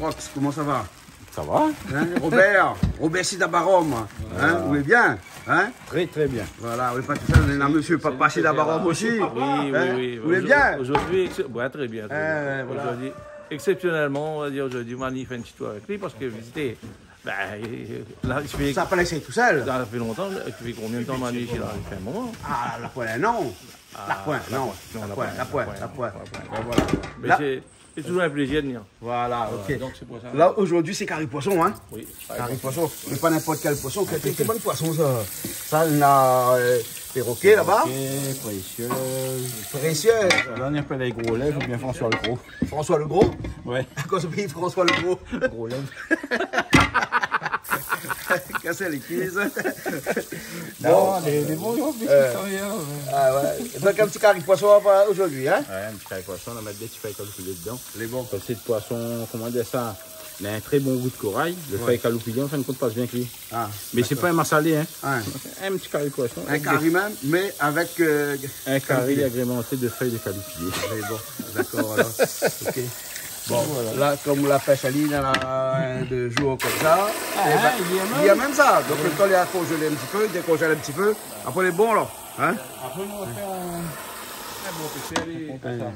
Rox, comment ça va? Ça va? Hein, Robert Sidabarom, hein, vous allez bien? Hein? Très très bien. Voilà, oui, pas tout ça, on a monsieur Papa Sidabarom aussi. Oui. Vous allez bien? Aujourd'hui, ouais, très bien. Voilà. Aujourd'hui, exceptionnellement, on va dire aujourd'hui, Mani fait une petite tour avec lui parce que visiter. Ben, là, Ça n'a pas laissé tout seul? Ça fait longtemps. Tu fais combien de temps Mani ici là? Il fait un moment. Ah, la pointe, non. La pointe, non. La pointe. Voilà. Mais Là- c'est toujours un plaisir de venir. Voilà, ok. Donc c'est pour ça. Là, aujourd'hui, c'est carré poisson, hein? Oui. Carré poisson, mais pas n'importe quel poisson. Quel bon poisson, ça? Ça, on a perroquet là-bas. Précieux. Précieux. Là, on appelle les gros lèvres ou bien François le Gros. François le Gros. Ouais. Quand ce pays François le Gros. Gros lèvres. Casser les cuisses. Non, les bons jours, des Ah ouais. Donc un petit carré poisson aujourd'hui, hein? Ouais, un petit carré poisson, on va mettre des petits feuilles caloupillés dedans. Les bons. Comme c'est de poisson, comment dire ça? Il a un très bon goût de corail. Le feuille caloupillé, en fin de compte, passe bien cuit. Ah, mais c'est pas un massalé, hein? ouais. Un petit carré poisson. Un carré même, mais avec... Un carré agrémenté de feuilles de caloupillé. C'est bon, d'accord alors. Ok. Bon, là, comme la pêche à ligne, il y en a un de jours comme ça. Il y a même ça. Donc, le temps, il a congelé un petit peu, il décongèle un petit peu. Après, les bons, là. Hein? Après, on va faire un bon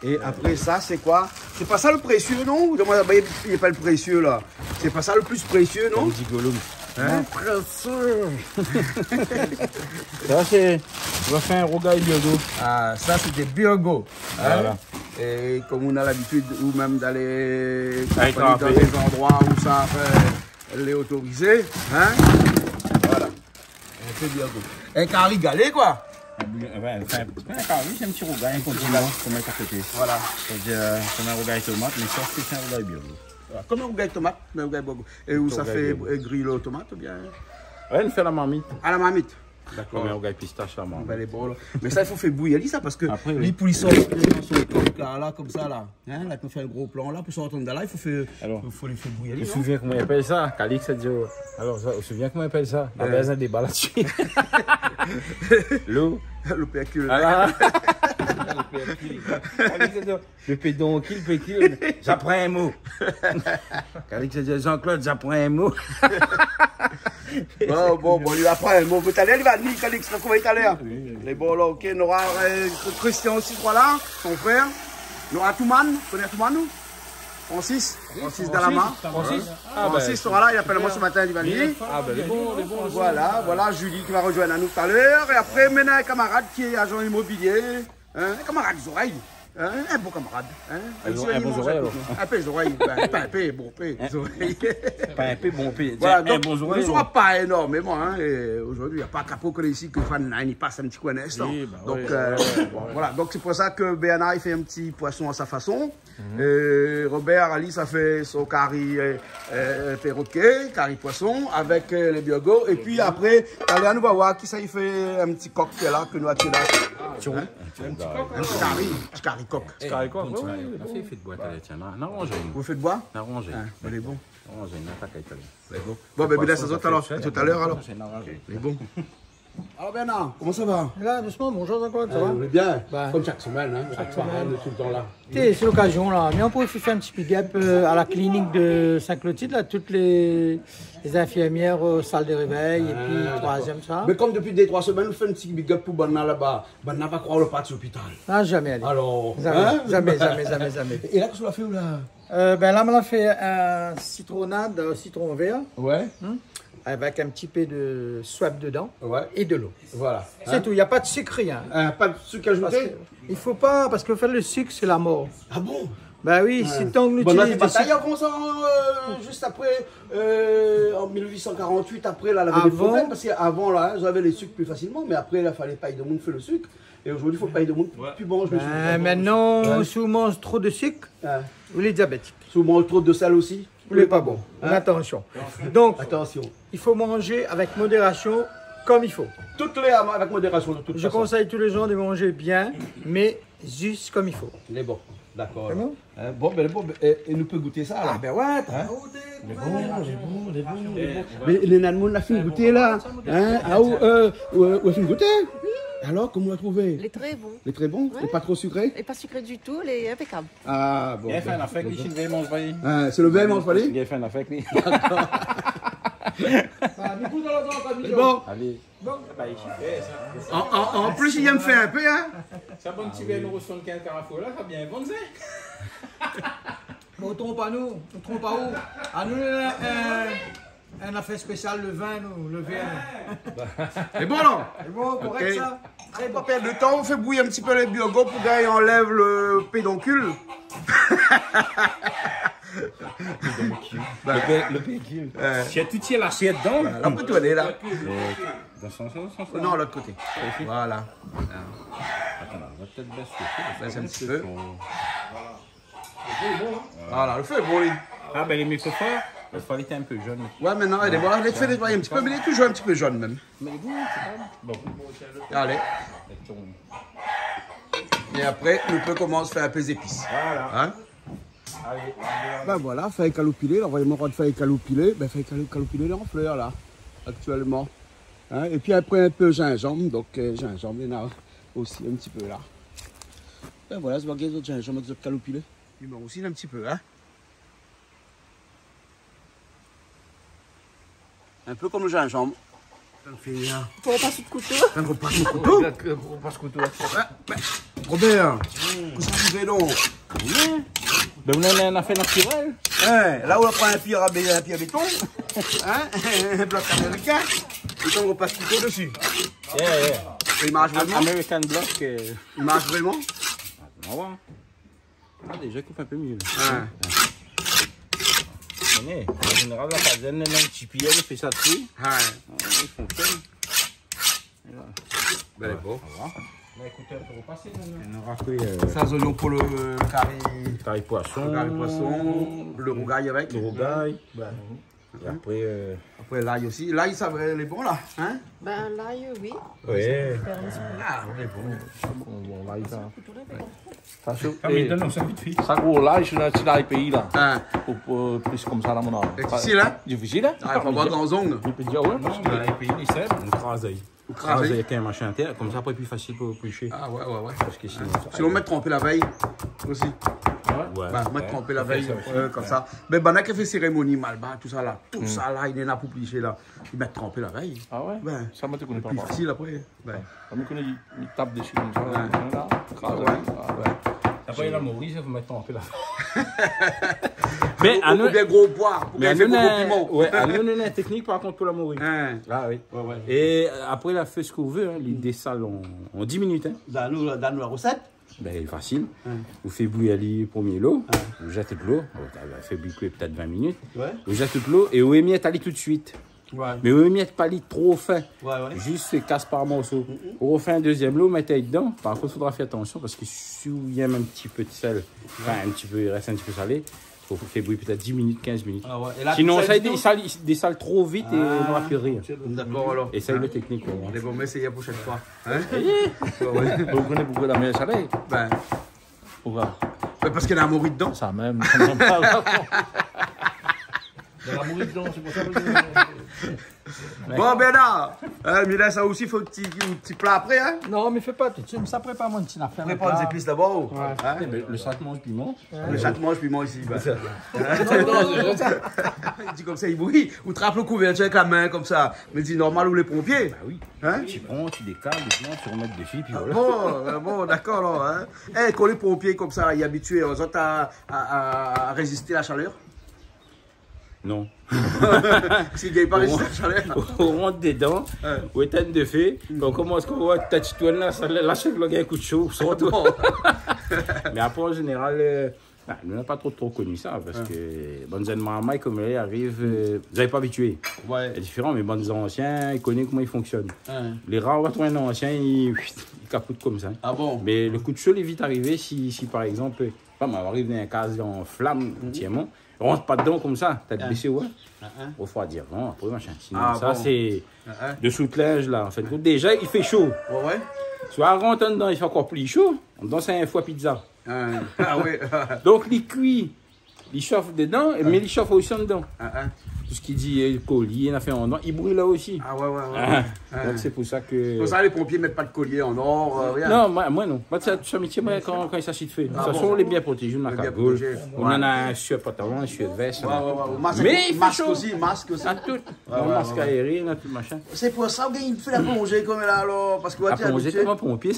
Et après ça, c'est quoi? C'est pas ça le précieux, non? Il n'y a pas le précieux, là. C'est pas ça le plus précieux, non? petit Gollum. Hein? Précieux. Ça, c'est... On va faire un rogaille biogo. Ah, ça, c'est des biogo. Hein? Voilà. Et comme on a l'habitude, ou même d'aller Dans des endroits où ça les autorisé, hein? Voilà. Un peu biogo. Un carré galé, quoi. Un carré, c'est un petit rogaille, un condiment qu'on met à côté. Voilà. C'est-à-dire, comme un rogaille tomate, mais ça, c'est un rogaille biogo. Comme un rougail tomate, un rougail bogo. Et où ça fait griller aux tomates ou bien? Ouais, on fait la marmite. À la marmite. Comme un rogaille pistache, la marmite. Ben, les bons, là. Mais ça, il faut faire bouillir ça parce que après, les poules sont sur le coq là, comme ça, là. Hein, là, on fait un gros plan là, pour sortir de là, il faut faire, faut les faire bouillir. Tu te souviens comment on appelle ça? Calix, ça dit. Alors, tu te souviens comment on appelle ça? La base a des balles là-dessus. L'eau. Le percule. Voilà. Le pédoncule, pécule. J'apprends un mot. Calix, ça dit Jean-Claude, j'apprends un mot. Bon, lui apprend un mot. Vous allez, il va venir, Calix, comment il est allé? Les bons là, ok. On aura Christian aussi, je crois là, son frère. On aura Touman, vous connaissez Touman, nous? Francis Dalama. Francis sera là, il appelle moi ce matin, il va venir. Ah ben les bons. Voilà, Julie qui va rejoindre à nous tout à l'heure. Et après, maintenant, un camarade qui est agent immobilier. Hein, un camarade des oreilles. Hein, un bon camarade. Hein, un bon oreille alors. Un peu des oreilles. Pas un peu, bon peu. Des oreilles. Pas un peu, bon peu. Voilà, Un donc, bon ne oreille. sera pas énormément. Hein, aujourd'hui, il n'y a pas capot que ici que fan il passe un petit coin d'instant. Oui, bah Donc, voilà. Donc, c'est pour ça que Bernard, il fait un petit poisson à sa façon. Robert, Ali, ça fait son carré perroquet, carré poisson, avec les biogos. Et puis après, allez, nous va voir qui ça, il fait un petit coq qui est là, que nous attendons. Un petit carré coq. C'est carré quoi? Oui. Il fait de boîte à tiens, n'arrange une. Vous faites boire? N'arrange une. Elle est bon. N'arrange une, attaque à italien. Bon, ben, bien, ça tout à l'heure alors. C'est n'arrange. Elle est bon. Alors Bernard, comment ça va? Là, doucement, bonjour Jean-Claude, ça va? On est bien, Bah. comme chaque semaine, hein, chaque semaine, tout le temps là. C'est l'occasion là, mais on pourrait faire un petit big up à la clinique de Saint-Clotilde, là, toutes les infirmières aux salles de réveil, et puis troisième ça. Mais comme depuis 2-3 semaines, on fait un petit big up pour Banna là-bas. Banna va croire le pas de l'hôpital. Ah, jamais allé. Alors, Jamais, hein? jamais. Et là, qu'est-ce qu'on a fait ou là? Ben là, on a fait un citronnade, un citron vert, Ouais, avec un petit peu de swab dedans ouais, et de l'eau. voilà. C'est tout, il n'y a pas de sucre, rien. Pas de sucre Parce ajouté? que il faut pas, parce que faire le sucre, c'est la mort. Ah bon? Ben oui, si tant que nous Bon, on a fait utilisons bataille avant ça, juste après, en 1848, après, là, elle avait des Avant. problèmes, parce qu'avant, là, j'avais les sucres plus facilement, mais après, il fallait paille de monde faire le sucre. Et aujourd'hui, il faut paille de monde plus mange le sucre. Maintenant, si on mange trop de sucre, vous les diabétiques. Si on mange trop de sel aussi, Vous n'êtes pas bon. Attention. Donc, attention. il faut manger avec modération, comme il faut. Toutes les avec modération, de toute Je façon. conseille tous les gens de manger bien, mais juste comme il faut. Il est bon. D'accord. C'est bon? Bon, et nous peut goûter ça là. Ah ben ouais, Mais les nanmons l'a fait goûter là. Hein? Ah, où a fait goûter? Alors, comment vous l'avez trouvé? Il est très bon. Il est très bon? Ouais. Et pas trop sucré? Et pas sucré du tout, il est impeccable. Ah, bon. Il a fait un affaire qui ne mange pas. C'est le vin, mange pas les? Il a fait un affaire qui. Bon. Allez. En plus, il me fait un peu, hein? Ça bon petit verre de 75 carafes là, ça bien bon ça. Mais on trompe pas nous, on trompe pas où. À nous, un affaire spéciale, le vin, nous, le vin. C'est bon, non? C'est bon, correct Ok. ça? Allez, pas perdre de temps, on fait bouillir un petit peu les biogos pour qu'il enlève le pédoncule. Le pécule. Tu as tout tiré l'assiette dedans. On peut tourner là. Dans son sens, Non, l'autre côté. Voilà. Attends, on va peut-être baisser. Baisse un petit peu. Voilà, le feu est bon, lui. Ah ben les microphones, il fallait être un peu jaune. Ouais, maintenant, il est bon. Il est fait nettoyer un petit peu, mais il est toujours un petit peu jaune même. Mais bon, c'est pas bon. Allez. Et après, nous peut commencer à faire un peu d'épices. Voilà. Hein? Allez, Ben voilà, feuille calopilée, là, on va de feuille calopilée, ben feuille calopilée en fleurs là, actuellement. Hein? Et puis après un peu gingembre, donc gingembre, il y en a aussi un petit peu là. Ben voilà, c'est pas les autres gingembre, les autres calopilés. Il m'en aussi un petit peu, hein. Un peu comme le gingembre. Ça me fait un Pour repasser de couteau. repas de couteau. Pas ce couteau. Robert, vous savez donc. ben on a un affaire naturel. Hein, là où on prend un pierre à béton, hein, un bloc américain, et on repasse couteau dessus. Il marche vraiment. American Block. Il marche vraiment. On va voir. Ah, déjà, coupe un peu mieux. Hein. En général, la fazaine, un petit pied, elle fait ça dessus. Hein. Il fonctionne. Ben, bon. Mais écoutez, on peut repasser. On aura fait Ça, oignons pour le carré poisson. poisson, le rougail avec. Le rougail. Et après. Après l'ail aussi. L'ail, ça va, il est bon là. Hein? Ben l'ail, oui. Ouais. Faire un petit peu. Ah, il est bon. Bon, là, il va. Couteau impeccable. Ça, Ah, mais donne-nous ça vite fait. ça gros là, je suis dans les pays là. Hein? Pour plus comme ça, là, mon âme. Difficile, hein? Difficile, hein? Ah, il faut avoir dans ongles. Tu peux dire, ouais. Non, dans les pays, ils savent. On crase. Vous Crase crasez. avec un machin terre. Comme ça, après, plus facile pour pêcher. Ah, ouais. Parce que sinon. Sinon, mettre tremper la veille aussi. Ouais. Bah, mettre tremper la veille, comme ça. Mais ben, qui fait cérémonie, malba, tout ça là, il est là pour plicher là. Ils mettent tremper la veille. Ah ouais? Ben, Ça, moi, tu connais pas. plus facile après. Ben, Ça me connaît, il tape dessus comme ça. Là, crase, ouais. Ah ouais. Après, la Maurice, il faut mettre en peu là. mais pour bien gros poire, pour bien gros piment. Ouais, à nous, on a une technique par contre pour la Maurice. Hein. Ah oui. Ouais. Et après, la fait ce qu'on veut, hein, l'idée sale en 10 minutes. Hein. Dans nous la recette. Ben, facile. Vous faites bouillir le premier lot, vous jetez de l'eau, vous faites bouillir peut-être 20 minutes, Ouais. vous jetez de l'eau et vous mettez à tout de suite. Ouais. Mais vous mettez pas lit trop fin, Ouais. juste casse par morceau. Vous refait un deuxième lot, vous mettez dedans. Par contre, il faudra faire attention parce que si vous y a un petit peu de sel, enfin un petit peu, il reste un petit peu salé, il faut faire bouillir peut-être 10 minutes, 15 minutes. Ah ouais. Et là, Sinon, tout ça il dessale trop vite et on n'aura plus rien. D'accord alors. Et ça, c'est la technique. On est bon, mais essayer la prochaine fois. Hein? Vous connaissez beaucoup la mer salée? Ben, Pourquoi? parce qu'il y en a un mori dedans. Ça même. Ça me parle. Il y a la mourir dedans, c'est pour ça que Bon, Bernard, il laisse ça aussi, il faut un petit plat après. Hein? Non, mais fais pas tout de suite, ça prépare mon petit affaire. Prépare les épices d'abord. Ouais. Hein? Le sac mange piment. Le chat mange piment ici. Ben. Il dit comme ça, il bouille. Ou trappe le couvercle avec la main comme ça. Mais il dit normal ou les pompiers. Bah oui. Hein? Tu prends, tu décales, tu remets dessus, puis voilà. Bon, d'accord alors. Hein? Quand les pompiers comme ça, ils sont habitués aux autres à résister à la chaleur. Non. S'ils ne gagnent pas à résister à la chaleur. On rentre dedans, on éteint de feu, on commence à voir ta petite là, la chef, il y a un coup de chaud, surtout. Mais après, en général, on n'a pas trop connu ça, parce que bonnes maman, comme elle arrive, vous n'avez pas habitué. Ouais. C'est différent, mais bons anciens, ils connaissent comment ils fonctionnent. Les rares, on va trouver un ancien, ils capotent comme ça. Ah bon? Mais le coup de chaud est vite arrivé si par exemple, on arrive dans un cas en flamme entièrement, on rentre pas dedans comme ça, tête baissée, ouais. Refroidir, non, après machin. Sinon, ça bon. c'est de sous-linge là. En fait, déjà il fait chaud. Ouais. Soit on rentre dedans, il fait encore plus chaud. On c'est un foie pizza. Ah oui. Donc il cuit, il chauffe dedans, mais il chauffe aussi en dedans. tout ce qui dit collier, on a fait en or, il brûle là aussi. Ah ouais. Donc c'est pour ça que... Pour ça, les pompiers mettent pas de collier en or, rien. Non, moi non. Moi, c'est un métier quand il s'agit de faire. De toute façon, on est bien protégé, on a bien cagoule, protégé. on en a un sur pantalon, un sur veste. Masque, Mais il fait masque chaud. aussi, masque aussi. À tout. Masque aérien, tout machin. C'est pour ça qu'il fait la plongée comme là alors. Parce que À tu es plonger habitué. comme un pompier.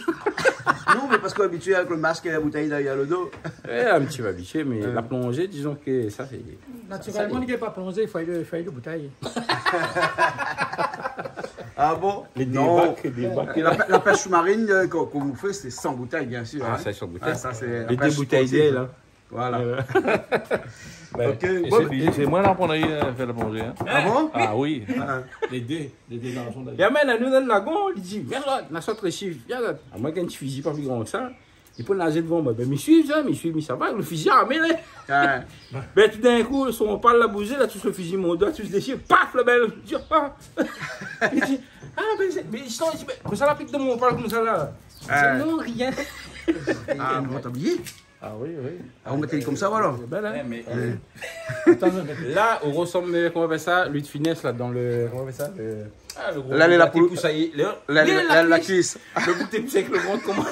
Non, mais parce qu'on est habitué avec le masque et la bouteille derrière le dos. Un petit peu habitué, mais la plongée, disons que ça, c'est. Naturellement, il n'est pas plongé, il faut aller de bouteille. Ah bon? Les Non. débacs. La pêche sous-marine qu'on vous fait, c'est sans bouteille, bien sûr. Ah, hein. ça, sur bouteille. Ah, ça, c'est Les la pêche deux bouteilles sportive. d'elle, là. Voilà. Ok. C'est moi là qu'on a fait la plongée. Hein. Ah bon? Ah oui. Les deux garçons d'ailleurs. Y'a même un nous dans le lagon, il dit, viens là, on a sorti les chiffres, viens là. À moins qu'un petit fusil pas plus grand que ça, il peut nager devant moi. Ben, me suivre, mais ça va, le fusil a mêlé. Ouais. Ben, tout d'un coup, on parle la bouger, là, tout le fusil, mon doigt, tout les chiffres, paf, là, ben, je dis, ah. Il dit, ah, ben, mais ils sont, mais ça l'applique de mon parle comme ça là. C'est non, rien. Ah, vous m'entendez? Ah oui, oui. Ah, vous mettez comme ça, voilà. Ben là. Mais, là, on ressemble, comment on appelle ça, lui de finesse, là, dans le. Comment on appelle ça le gros. Là, la poule. La cuisse. Le bout de avec le ventre, comment.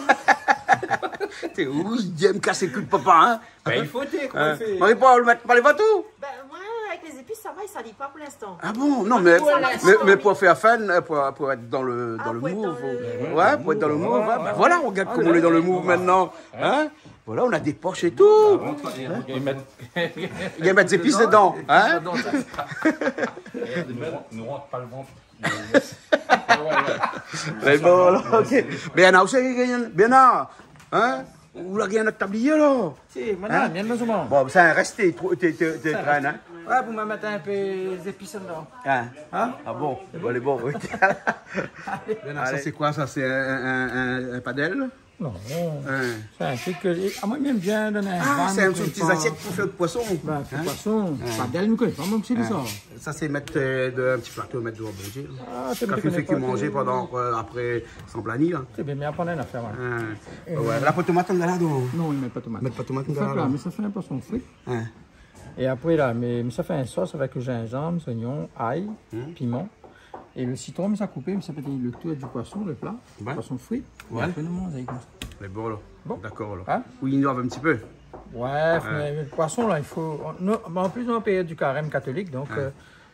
T'es où? Il aime casser le cul de papa, hein? Ben, il faut t'aider, comment on fait. On pas le mettre par les bateaux? Ben, moi, avec les épices, ça va, il salit pas pour l'instant. Ah bon? Non, mais, Pour l'instant, mais oui. pour faire fan, pour être dans le Ah, pour être move. dans le- Ouais, pour être dans le move. Hein. Ben voilà, on regarde comment on est dans le move maintenant. Hein? Voilà, on a des poches et tout. Ils mettent. Il y a mettre des épices dedans. Hein? Ne rentre pas le ventre. Mais bon, alors, ok. Bien, aussi, bien, hein? Où la gagne notre tablier, là? Si, madame, viens de nous. Bon, ça resté, t'es traîne, hein? Ouais, pour me mettre un peu des épices dedans. Hein? Hein? Ah bon? Bon, les bons, oui. Ça, c'est quoi, ça? C'est un padel? Non, Hein. c'est un truc que. Ah, moi, j'aime bien donner un Ah, van, c'est un pour petit pas- assiette pour faire le poisson. Ben, pour poisson. Pas d'elle, nous connaît pas, moi, c'est de ça. Ça, c'est mettre un petit plateau, mettre devant manger. Ah, c'est bien. Café fait que manger pendant, après, sans planning. Là. C'est bien, mais apprendre à faire. Hein. Ouais. La tomate, on a là, donc. Non, il met pas de tomate. Mettre pas de tomate, on Ça a fait là. là, mais ça fait un poisson frit. Hein. Et après, là, mais ça fait un sauce avec le gingembre, oignon, ail, piment. Et le citron, mais ça coupé, mais ça fait le tout du poisson, le plat. Ouais. Poisson frit. Ouais. Et après, nous manger comme ça. Mais bon, là. Bon. D'accord, là. Hein? Ou il innove un petit peu. Ouais, mais le poisson, là, il faut. En plus, on est en période du carême catholique, donc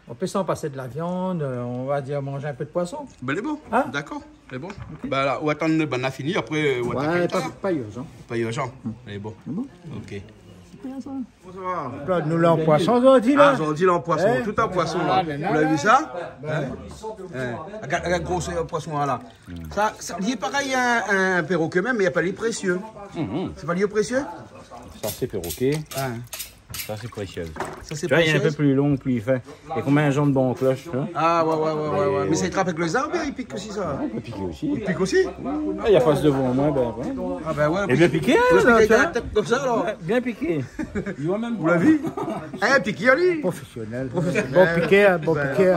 on peut s'en passer de la viande, on va dire manger un peu de poisson. Ben, c'est bon. Hein? D'accord. C'est bon. Ben, là, ou attendre, ben, on a fini, après, ou attendre. Ouais, pas urgent. Pas urgent. C'est bon. C'est bon? Ok. Bonsoir. Bonsoir. Claude, nous l'en poisson aujourd'hui, Ah, là. aujourd'hui, là, en poisson. Eh? Tout en poisson, là. Ah, Vous mais là, l'avez là. vu ça? Hein? Regarde, gros poisson, là. Ça, il est pareil à un perroquet même, mais il n'y a pas les précieux. C'est pas lié aux précieux? Ça, c'est perroquet. Hein. Ça, c'est précieux. Ça, c'est Tu vois, il est un peu précieux. plus long, plus fin. Et combien un genre de bon cloche, hein? Ah, ouais. Mais ça trappe avec les arbres, il pique aussi, ça. On peut piquer aussi. Il pique aussi? Ah, il y a face devant moi, ben, ouais. Ah, ben ouais. Et bien piqué, Vous là, piquez tiens. la tête comme ça, alors. Bien piqué. Il va même Vous l'avez vu? Hein, piqué, Ali? Professionnel. Bon piquet, bon piquet.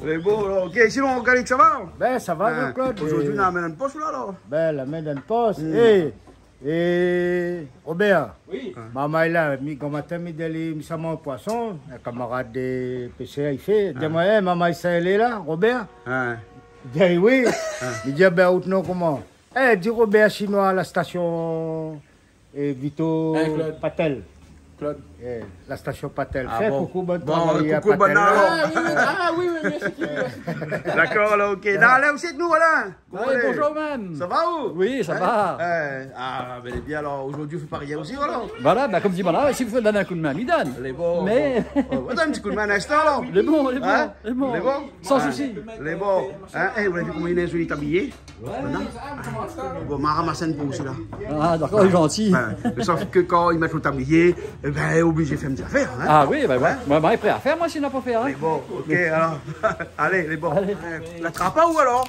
C'est beau, là. Ok, sinon, regardez que ça va? Ben, ça va, Claude. Aujourd'hui, on amène une poche, là, alors. Ben, la main dans le poste. Et Robert, Oui. maman est là, mi matin, mi d'aller, mi sama poisson, un camarade de PCA, il fait, dis-moi, hey, maman, elle est là, Robert? Hein. Il dit oui. Il dit, ben, où non, comment? Eh, dis Robert chinois à la station Vito Hein, Claude. Patel. Claude. Eh, la station Patel. Ah, Fais bon. coucou, bonne Bon, travail à coucou, bonne Patel. alors. Ah oui, merci. D'accord, là, ok. Non, allez aussi avec nous, voilà. Allez, bonjour, man. Ça va où? Oui, ça Hein? va. Ah, ben, bien, alors, aujourd'hui, vous faites rien aussi, voilà. Voilà, ben, comme dit Bana, si vous faites donner un coup de main, il donne. Les bons. Mais- On va donner un petit coup de main un instant, là. Les bons, les bons, Hein? les bons. Les bons? Sans Hein? souci. Les bons. Hein? Eh, vous avez vu comment il est joli habillé? Maintenant? Bon, m'a ramassé une pour aussi, là. Ah, d'accord, il est gentil. Ben, sauf que quand ils mettent le tablier, eh ben, obligé de faire une petite affaire, hein? Ah oui, ben ouais. Moi, ben, est prêt à faire, moi, s'il n'a pas fait. Hein. Les bons, ok, alors. Allez, les bons. La trappe à où, alors?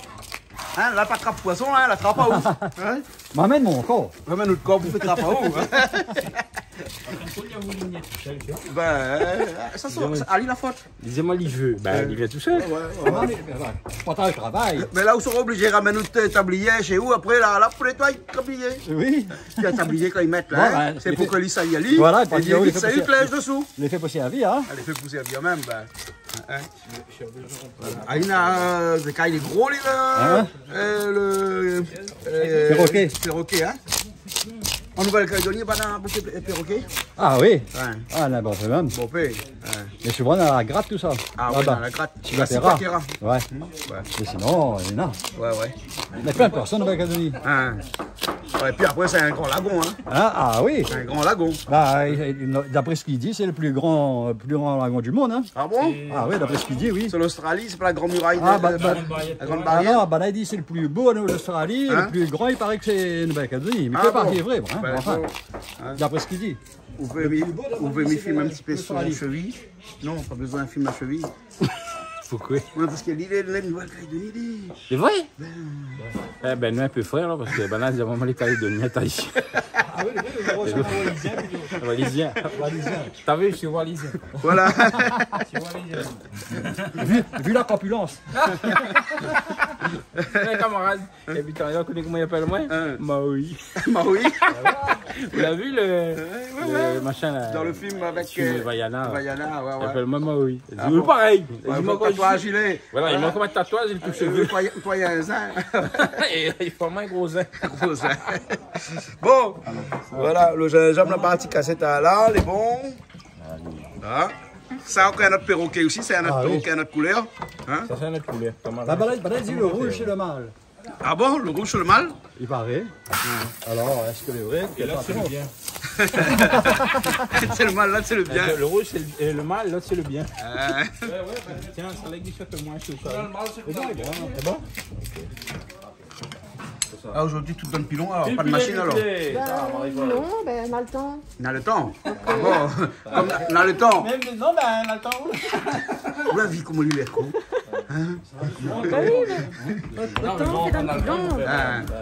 Hein? Là, pas de trappe poisson, hein? La trappe à où? Hein? M'amène mon corps. Vraiment, notre corps, vous faites trappe à où? Hein? Ça c'est Ali la faute. Disais-moi, il veut. Ben, il vient tout seul. Pendant le travail. Mais là où sont obligés de ramener notre tablier chez vous, après là pour nettoyer le tablier. Oui. Il y a un tablier quand ils mettent là, Voilà, hein. C'est pour que l'issa y aille. Voilà, et dire vite, ça y lèche dessous. Il fait pousser la vie, hein. Elle fait pousser bien même. Ah, il y a des cailles gros, là. Le perroquet. Perroquet, hein. En Nouvelle-Calédonie, il n'y a pas de perroquet. Ah oui. Ouais. Ah, n'importe même. Bon, paix. Mais souvent, on a la gratte, tout ça. Ah oui, là-bas. dans la gratte. C'est la terra. Ouais. Ouais. Mais sinon, il y en a. Ouais. Il y a plein de personnes en Nouvelle-Calédonie. Ouais, puis après, c'est un grand lagon, hein. Ah oui. C'est un grand lagon. Bah, d'après ce qu'il dit, c'est le plus grand lagon du monde. Hein. Ah bon? Ah oui, d'après ce qu'il dit, oui. C'est l'Australie, c'est pas la grande muraille. Ah, la grande Ah barrière. non, bah là, il dit c'est le plus beau en Australie, Hein? le plus grand, il paraît que c'est Nouvelle-Calédonie. Mais Ah c'est bon? pas qui est vrai, hein, Ben, enfin, bon. d'après ce qu'il dit. Vous pouvez me filmer un petit peu sur la cheville? Non, pas besoin d'un film à cheville. Pourquoi? Ouais, parce que l'île est de la Nouvelle-Calédonie. C'est vrai? Eh ben, nous un peu frère, là, parce que ben là, nous avons les Calédoniens, t'as ici. Ah oui, le Walisien. T'as vu, je suis Walisien. Voilà. vu la corpulence. Un camarade. Et puis, t'as connais comment il appelle moi? Maui. Maui. Vous l'avez vu, le machin là? Dans le film avec Vaiana. Vaiana, Il ouais. appelle moi Maui. Ah C'est bon? pareil. Ouais, Il bon, tatouage, il est. Voilà, il manque comme un tatouage, il touche cheveux. Toi, il y a un zin. Et il fait un gros zin. Gros zin. Bon, voilà, le gingembre, la partie cassette là, les bons. Là. Ça, encore un autre perroquet aussi, c'est un autre perroquet, une autre couleur. Hein? Ça, c'est notre couleur. Bah, il dit le rouge, c'est le mâle. Ah bon, le rouge sur le mâle? Il paraît. Alors, est-ce que le vrai? Et là, c'est le bien. C'est le mâle, là, c'est le bien. Le rouge, c'est le mal, l'autre, c'est le bien. Tiens, ça l'a dit que moi, je suis c'est bon? Ah, aujourd'hui, tout donne pilon, alors pas de machine alors. Non, ben on a le temps. On a le temps. Ah bon, comme on a le temps. Non, ben, on a le temps. Vous l'avez vu comment il est con. Le temps, c'est dans le bidon.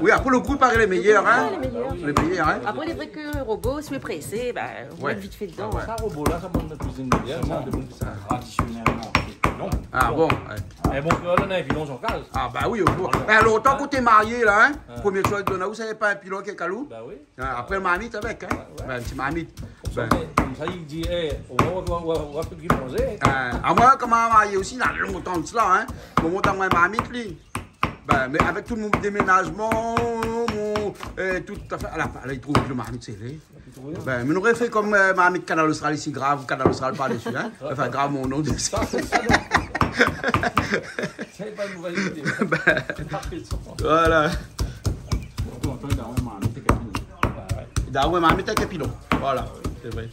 Oui, après le coup, il paraît les meilleurs, hein. Les meilleurs. Les meilleurs, hein. Après, les vrais que robot, si on est pressé, ben, on Ouais. met vite fait dedans. Ça, robot là, ça monte de cuisine moderne, ça, traditionnellement. Non. Ah bon. Ouais. Mais bon, là, on a un pilon sur case. Ah bah oui, alors autant que t'es marié là, hein. Première chose de vous savez pas un pilon qui est calou. Bah oui. Après le marmite avec, hein. Ben, un petit marmite. Ben, Comme ça, il dit, on va plus qu'il manger. à moi, comme un marié aussi, il y a longtemps de cela, hein. Mon montant moins marmite, lui. Ben, mais avec tout mon déménagement, tout à fait. Là, il trouve que le marmite, c'est vrai. Ben, mais on aurait fait comme marmite Canal Austral ici, grave, Canal Austral par dessus, hein. Enfin, grave mon nom dessus. C'est pas une mauvaise idée. Voilà. Darwin marmite avec un pilon. Voilà, c'est vrai.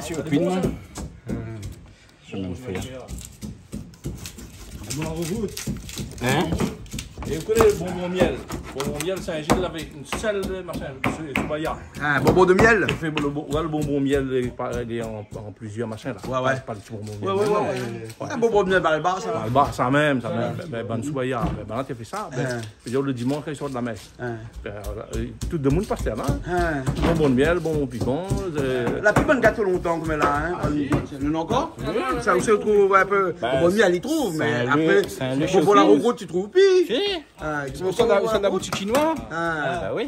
C'est au pin, moi. Je vais me faire. Hein? Et vous connaissez le bonbon miel? Bonbon miel Saint-Gilles avec une seule machin, c'est Soubaya. Un bonbon de miel. Il fait le bonbon miel il est en plusieurs machins là. Ouais. Pas le petit bonbon miel. Ouais. Un bonbon de miel dans le bar, ça. Dans le bar, ça même. Ben Soubaya. Ben là, tu fais ça. Ben, le dimanche, quand ils sortent de la messe. Tout le monde passe là. Bonbon de miel, bonbon picon. La plus bonne gâteau longtemps comme elle a, hein. Il y en a encore? Ça aussi, on trouve un peu. Bonbon de miel, il trouve, mais après, bonbon la route, tu trouves pire. C'est de la boutique chinoise. Ah oui.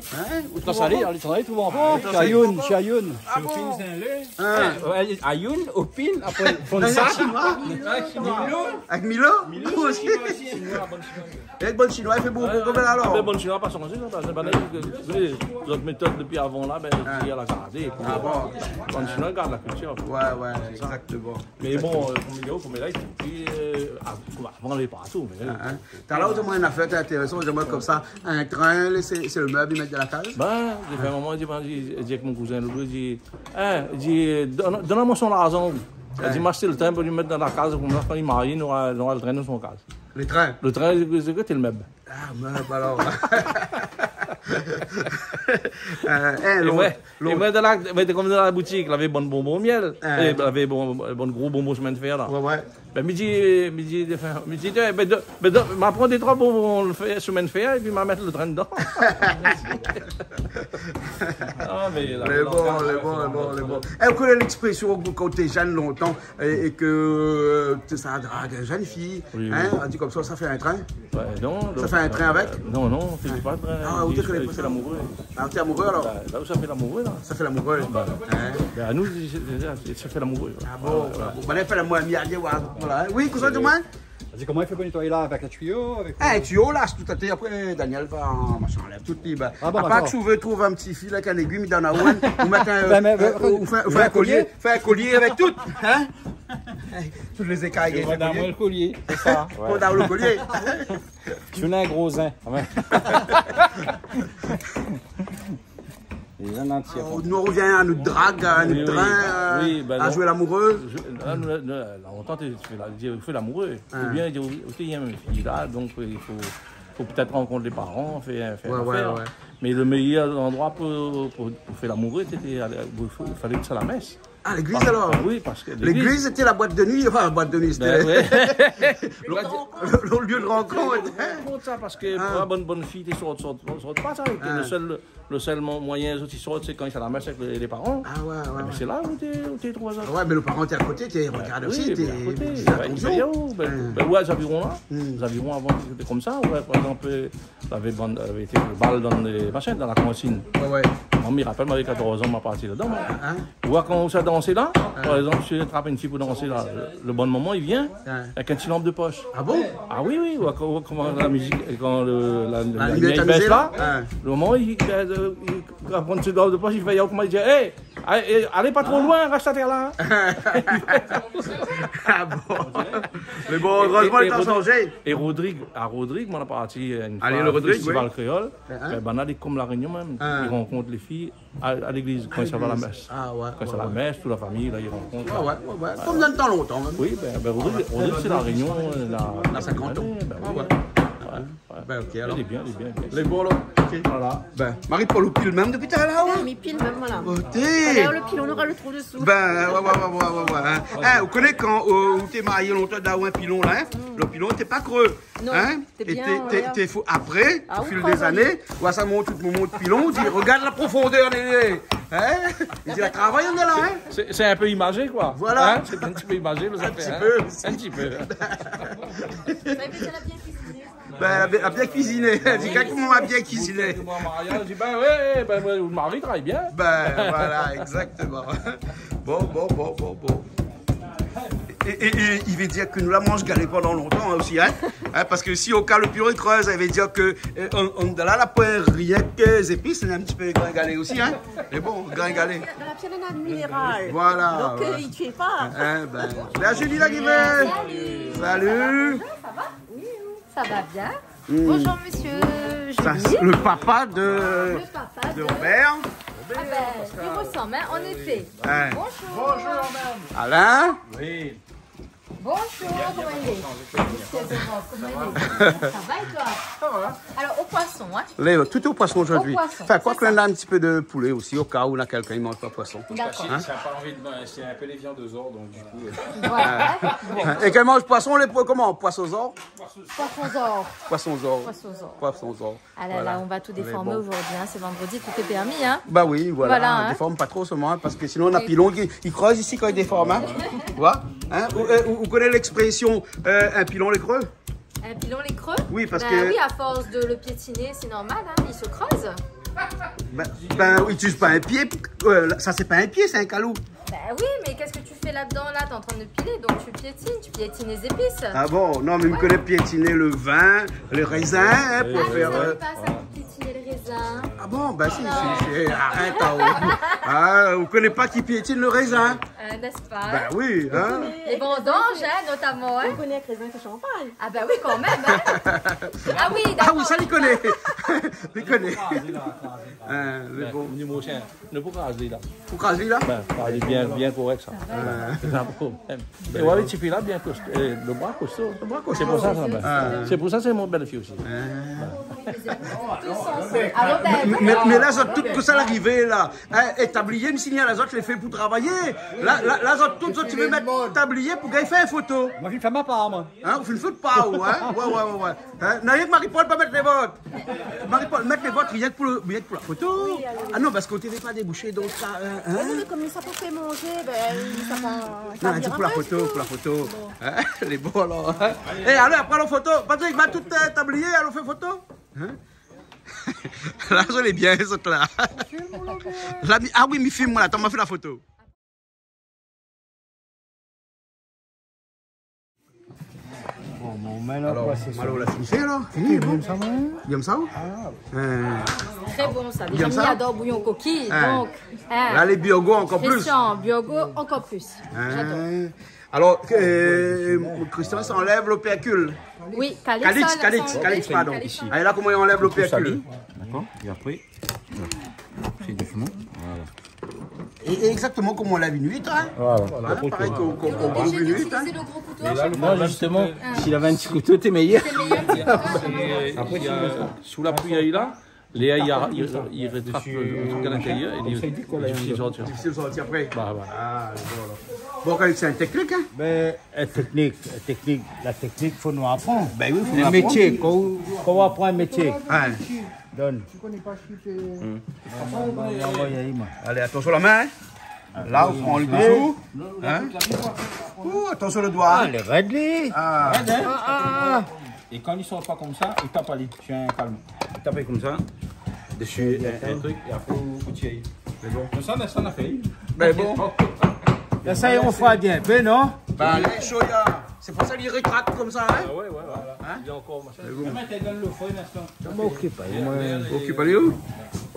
Dans sa lire, il travaille souvent. Chez Ayoun, chez Ayoun. Ayoun, Opin, après Fonsa. Avec Milo? Milo aussi. Avec bonne chinois, il fait beaucoup comme elle alors. Mais bon chinois pas changé, c'est pas notre méthode depuis avant là, ben il a la garder. Ah bon? Bon chinois garde la culture. Ouais, exactement. Mais bon, comme là, il avant les partout. T'as là où tu as une affaire intéressante, j'aimerais comme ça, un train, c'est le meuble, ils mettent dans la case. Ben, j'ai fait un moment, j'ai dit avec mon cousin, il dit, donne-moi son argent. Il dit, m'acheter le train pour lui mettre dans la case, pour quand il marie, il aura le train dans son case. Les trains? Le train, c'est quoi, c'est le meuble? Ah, meuble alors. Et moi, comme dans la boutique, il avait bon bonbon miel, il avait bon gros bonbon chemin de fer là. Ouais. Ben, midi, m'apprends des trois pour on le fait semaine faire et puis m'a mettre le train dedans. Ah, mais là, Les bons. Et vous connaissez l'expression quand tu es jeune longtemps et que ça drague une jeune fille, Oui, hein, oui. on dit comme ça fait un train. Ouais, non, Ça fait un train avec? Non, c'est pas de train. Ah, vous il connaissez pas fait ça? l'amoureux. Ah, t'es amoureux alors? Là où ça fait l'amoureux, là. Ça fait l'amoureux. Hein? Ben, à nous, ça fait l'amoureux. Ah bon, on va faire la moitié. Voilà. Oui, qu'est-ce que tu dis? Vas-y, comment il fait pour nettoyer là avec un tuyau avec... Un tuyau là, c'est tout à fait. Après, Daniel va machin, enlève tout le libre. Ah bon, à part d'accord. que si vous voulez trouver un petit fil avec un aiguille, dans la ouane, vous mettez un collier. Fait un collier avec tout. Hein? Toutes les écailles. On a le collier, c'est ça. On a le collier. Je suis un gros zin. Les gens entiers. Nous on revient à notre drague, à notre Oui, train, oui, ben à non. jouer l'amoureux. Là, longtemps, tu fais l'amoureux. Ou bien, il y a une fille là, donc il faut peut-être rencontrer les parents, faire affaire. Ouais. Mais le meilleur endroit pour faire l'amoureux, il fallait que ça la messe. Ah, l'église alors? Oui, parce que L'église c'était la boîte de nuit, enfin la boîte de nuit, c'était le lieu de rencontre. Contre ça, parce que pour une bonne fille, tu ne pas ça. Le seul moyen où tu sortes, c'est quand ils sont à la messe avec les parents. Ah ouais. Mais c'est là où tu trouves ça. Ouais, mais le parent était à côté, tu regardes aussi, tu à côté. attention. Ouais, les avirons là. Les avirons avant, c'était comme ça. Ouais, par exemple, il avait été le bal dans les machines, dans la cantine. Ouais. On me rappelle, m'avait 14 ans, m'a parti là-dedans. Ouais, quand on s'est dansé là, par exemple, si je attrape une fille pour danser là, le bon moment, il vient avec un petit lampe de poche. Ah bon? Ah oui, ouais, quand la musique, quand la lumière lumière est baisse amusée, là, là. le moment, il prend une petite lampe de poche, il fait comment il dit, hey, allez pas trop loin, reste à terre là. Ah bon? Mais bon, heureusement, le temps a changé. Et Rodrigue, m'en a parti une fois Allez, le Rodrigue, festival créole. Ben là, comme la Réunion même, il rencontre les filles à l'église quand ils savent à la messe. Ah ouais. Quand c'est à la messe, toute la famille, là, ils rencontrent. Ouais. Combien de temps longtemps même? Oui, Rodrigue, c'est la Réunion. La 50 ans. Ouais. Ben ok alors. Il est bien. Les bons là. Ok. Voilà. Ben, Marie-Paul au pile même depuis tout à l'heure. Mais pile même, voilà. T'es. Alors le pile, on aura le trou dessous. Ben, ouais. Vous connaissez quand vous t'es marié longtemps dans un pilon là, le pilon t'es pas creux. Non, t'es bien, t'es fou. Après, au fil croise des années, ça monte tout le monde de pilon, on dit regarde la profondeur des. Hein? Il dit la travail on est là, hein? C'est un peu imagé, quoi. Voilà. Hein, c'est un petit peu imagé, le Un petit peu. Un petit peu. Ça veut dire la bien cuisinée. Ben, elle a bien cuisiné. Elle dit comment a bien cuisiné. Moi, en mariage, je dis, le mari travaille bien. Ben, voilà, exactement. Bon. Et il veut dire que nous la mange galée pendant longtemps aussi, hein? Parce que si au cas le pilon creuse, il veut dire que on là la poire rien que les épices, c'est un petit peu gringalé aussi, hein? Mais bon, gringalé. Dans la pierre, on a le minéral. Voilà. Donc, il ne tue pas. La Julie la Guimée. Salut. Ça va bien. Bonjour monsieur Ça, Julie. le papa de Le papa de... Robert. Ah ben, il ressemble, hein, en effet. Ouais. Bonjour. Alain. Oui. Bonjour, comment il est? Excusez-moi, comment il est? Ça va et toi? Ça va. Alors, au poisson, hein? Tout au poisson aujourd'hui. Au poisson, Enfin, quoi c'est que l'on a un petit peu de poulet aussi, au cas où on a quelqu'un qui ne mange pas poisson. D'accord. C'est un peu les viandosaures, donc du coup. Voilà. Bon. Et qu'elle mange poisson, les comment? Poisson-zor? Poisson-zor. Poisson-zor. Poisson-zor. Poisson-zor. Ah là Voilà. là, on va tout déformer bon. aujourd'hui, hein. C'est vendredi, tout est permis, hein? Bah oui, voilà. Voilà, hein. Déforme pas trop seulement, hein, parce que sinon on a pilon qui il creuse ici quand il déforme. Hein. Tu vois, hein? Vous connaissez l'expression un pilon les creux? Un pilon les creux? Oui, parce ben que. oui, à force de le piétiner, c'est normal, hein, il se creuse. Ben, il n'utilise pas un pied. Ça, c'est pas un pied, c'est un calou. Ben oui, mais qu'est-ce que tu fais là-dedans? Là, t'es en train de piler, donc tu piétines les épices. Ah bon? Non, mais il me connaît piétiner le vin, les raisins, hein, pour faire. Ça pas ça pour piétiner le raisin. Ah bon? Ben si. Arrête, vous connaissez pas qui piétine le raisin? N'est-ce pas? Ben oui, hein? Les vendanges, hein, notamment, hein? On connaît avec raisin de champagne. Ah ben oui, quand même, hein? Ah oui, Ah d'accord. oui, ça, il connaît. Il connaît. Mais bon. Numéro 5. Ne pas craser là. Vous crasez là? Ben, c'est bien correct ça. C'est un problème. Et ouais, tu fais là bien costaud. Le bras costaud. C'est pour ça, ça. C'est pour ça, c'est mon belle fille aussi. Tous ensemble. Alors, ben, Mais là, toutes que ça l'arrivée, là. Et tablier, me signer, les autres, je les fais pour travailler. Là, toutes autres, tu veux mettre tablier pour qu'il fasse une photo. Moi, je ne fais ma part, moi. Hein, vous ne faites pas, hein? Ouais. Hein? Non, rien que Marie-Paul pas mettre les votes. Marie-Paul, mettre les votes, rien que pour la photo. Oui, Ah non, parce qu'on ne t'avait pas débouché d'autres. Hein? Oui, comme ça pour faire manger, ça va. Non, c'est pour la photo, Bon. Hein? Les bons, alors. Hein? Et allez, après la photo. Patrick, va tout tablier, allons faire photo. Hein? Là, je l'ai bien, les autres là. Ah oui, mais filme-moi là, t'as fait la photo. Alors, on l'a fini alors. Fini, bon. Bien ça. Très bon ça. Déjà, on adore bouillon coquille. Donc, là, les biogo encore plus. Christian, biogo encore plus. J'adore. Alors, Christian s'enlève l'opécule. Oui, Calix, pardon. Allez, là, comment il enlève l'opécule. D'accord. Et après, c'est doucement. Voilà. Et exactement comme on l'a vu une huître. Hein? Voilà. Pareil qu'on brûle une huître. Hein? Moi, justement, s'il avait un petit couteau, t'es meilleur. Après, sous la pluie là, Léa, il rattrape le truc à l'intérieur et il est difficile de sortir. Difficile de sortir après. Bah, voilà. Ah, bon, c'est une technique, hein? Ben, la technique, il faut nous apprendre. Ben oui, il faut nous un apprendre. métier, quand on apprend un métier. Ouais. Donne. Allez, attention la main. Là, on prend le dessous. Hein? Attention le doigt. Ah, les raides, les. Et quand il sort pas comme ça, il tape à lui. Tu as un calme. Il tape comme ça. Dessus un truc et après vous tirez. Mais bon. Comme ça, on a fait. Mais bon. Là, ça y est, on refroidit un peu, non? Ben, les chaud, c'est pour ça qu'il rétracte comme ça, hein? Ouais, voilà. Il y a encore machin. Tu donnes le feu un instant. Ça m'occupe pas. Occupe les où?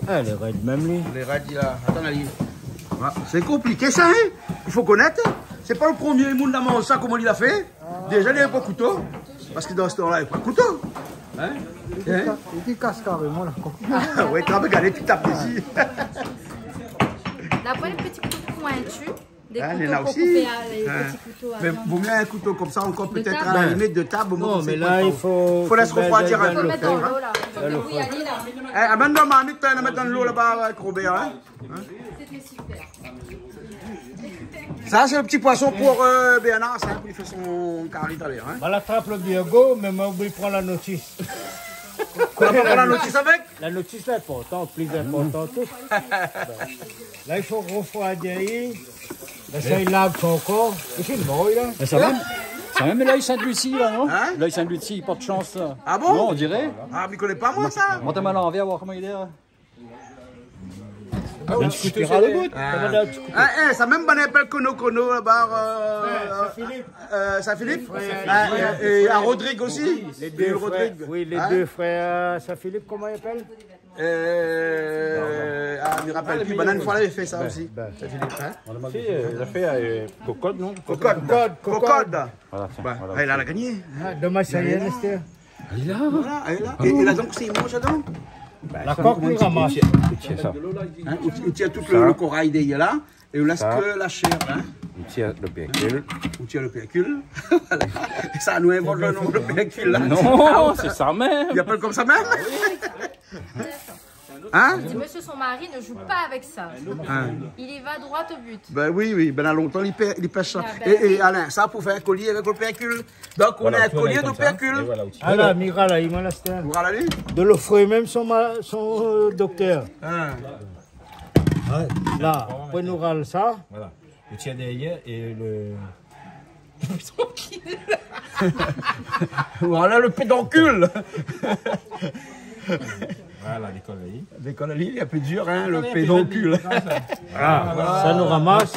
Ah, les raides, même lui. Les raides, là. Attends, Ali. C'est compliqué, ça, hein? Il faut connaître. C'est pas le premier monde à manger ça, comment il a fait. Déjà, il n'y avait pas de couteau. Parce que dans ce temps-là, il n'y a pas de couteau. Hein? Il casse carrément, là. Ah, ouais, quand regarde, tu tapes ici. D'après les petits couteaux pointus, des Hein, couteaux là pour aussi. couper les petits couteaux. Mais vaut mieux un couteau comme ça, encore De peut-être table. à la limite de table. Non, mais là, il faut. Faut laisser refroidir un Il faut peu. mettre dans l'eau là. Oui, allez là. Amène-moi ma amie, tu vas mettre dans l'eau là-bas avec Robert. Hein? C'était super. Ça, c'est le petit poisson pour Béana, ça, pour il fait son carré tout à l'heure. Hein? On attrape le biogo, mais moi, je prends la notice. On va prendre la notice avec? La notice, c'est important, plus important. Tout. Là, il faut refroidir. Là, ça, il lave son corps. Et c'est le bon, là. Mais ça va. C'est même l'œil Sainte-Lucie, là, non? Hein? L'œil Sainte-Lucie, il porte chance, là. Ah bon? Non, on dirait. Ah, mais il connaît pas moi ça? Montez-moi à l'envers, voir comment il est, là. Un petit couteau le bout. Ça même bon appelle Kono là-bas. Saint-Philippe? Et à Rodrigue aussi? Les deux frères. Oui, les deux frères. Saint-Philippe, comment il appelle? Je me rappelle plus. Banane fois, il fait ça aussi. Saint-Philippe. Il a fait cocotte, non? Cocotte. Voilà, tiens. Elle a gagné. Dommage, ça y est, Nestor. Elle est là. Et là, donc, c'est mange donc? La coque nous ramasse. C'est ça. On tient tout le corail derrière là. Et on laisse que la chair. Hein? On tire le pécule. On tire le pécule. Voilà. Et ça nous invente le nom de pécule là. Non, c'est ça même. Il appelle comme ça même? Hein? Il dit, monsieur, son mari ne joue pas avec ça. Hein? Il y va droit au but. Ben oui, ben à longtemps il pêche ça. Ah, ben Et Alain, ça pour faire un collier avec le pécule. Donc on a un collier de pécule. Ah là, Mira, là, il m'a laissé. Vous regardez? De l'offrir même son docteur. Hein? Là, on nous râle ça. Voilà. Le tire derrière et le. Voilà le pédoncule. Voilà, les conneries. Les conneries, il est un peu dur, hein, le pédoncule. Ça nous ramasse.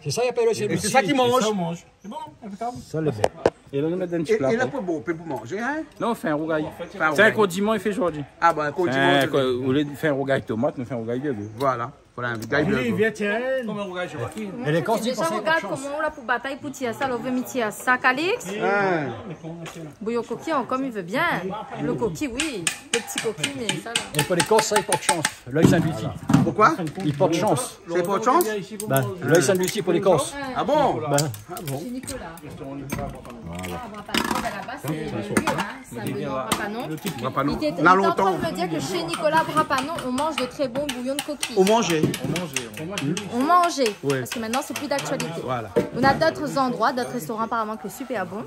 C'est ça, il appelle aussi. Et c'est ça qu'il mange. Ça, on mange. C'est bon, impeccable. Ça, le fait. Et là, on met dans un petit Et plat. là, pour manger, hein? Non, on fait un rougail. un C'est un rougail. condiment, il fait aujourd'hui. Ah ben, continue. Au lieu de faire un rougail tomate, on fait un rougail de deux. Voilà. Voilà un rougail Lui, de... viens, tiens. Et les corses, Déjà, regarde comment on l'a pour bataille pour tirer ça, le veut me tirer ça, Calix. Hein? Bouillon coquille, comme il veut bien. Le coquille, oui. Le petit coquille, mais ça là. Et pour les corses, ça, il porte chance. L'œil Sainte-Lucie. Pourquoi? Il porte chance. C'est pour chance? Ben, l'œil Saint-Lucie pour les Corses. Ah bon? Ben, Chez Nicolas. Là-bas, c'est Saint-Benoît-Brapanon. Brapanon. Il était Là, en train longtemps. de me dire que chez Nicolas Brapanon, on mange de très bons bouillons de coquilles. Au manger. On mangeait, Ouais. parce que maintenant c'est plus d'actualité. Voilà. On a d'autres endroits, d'autres restaurants apparemment qui sont super bons.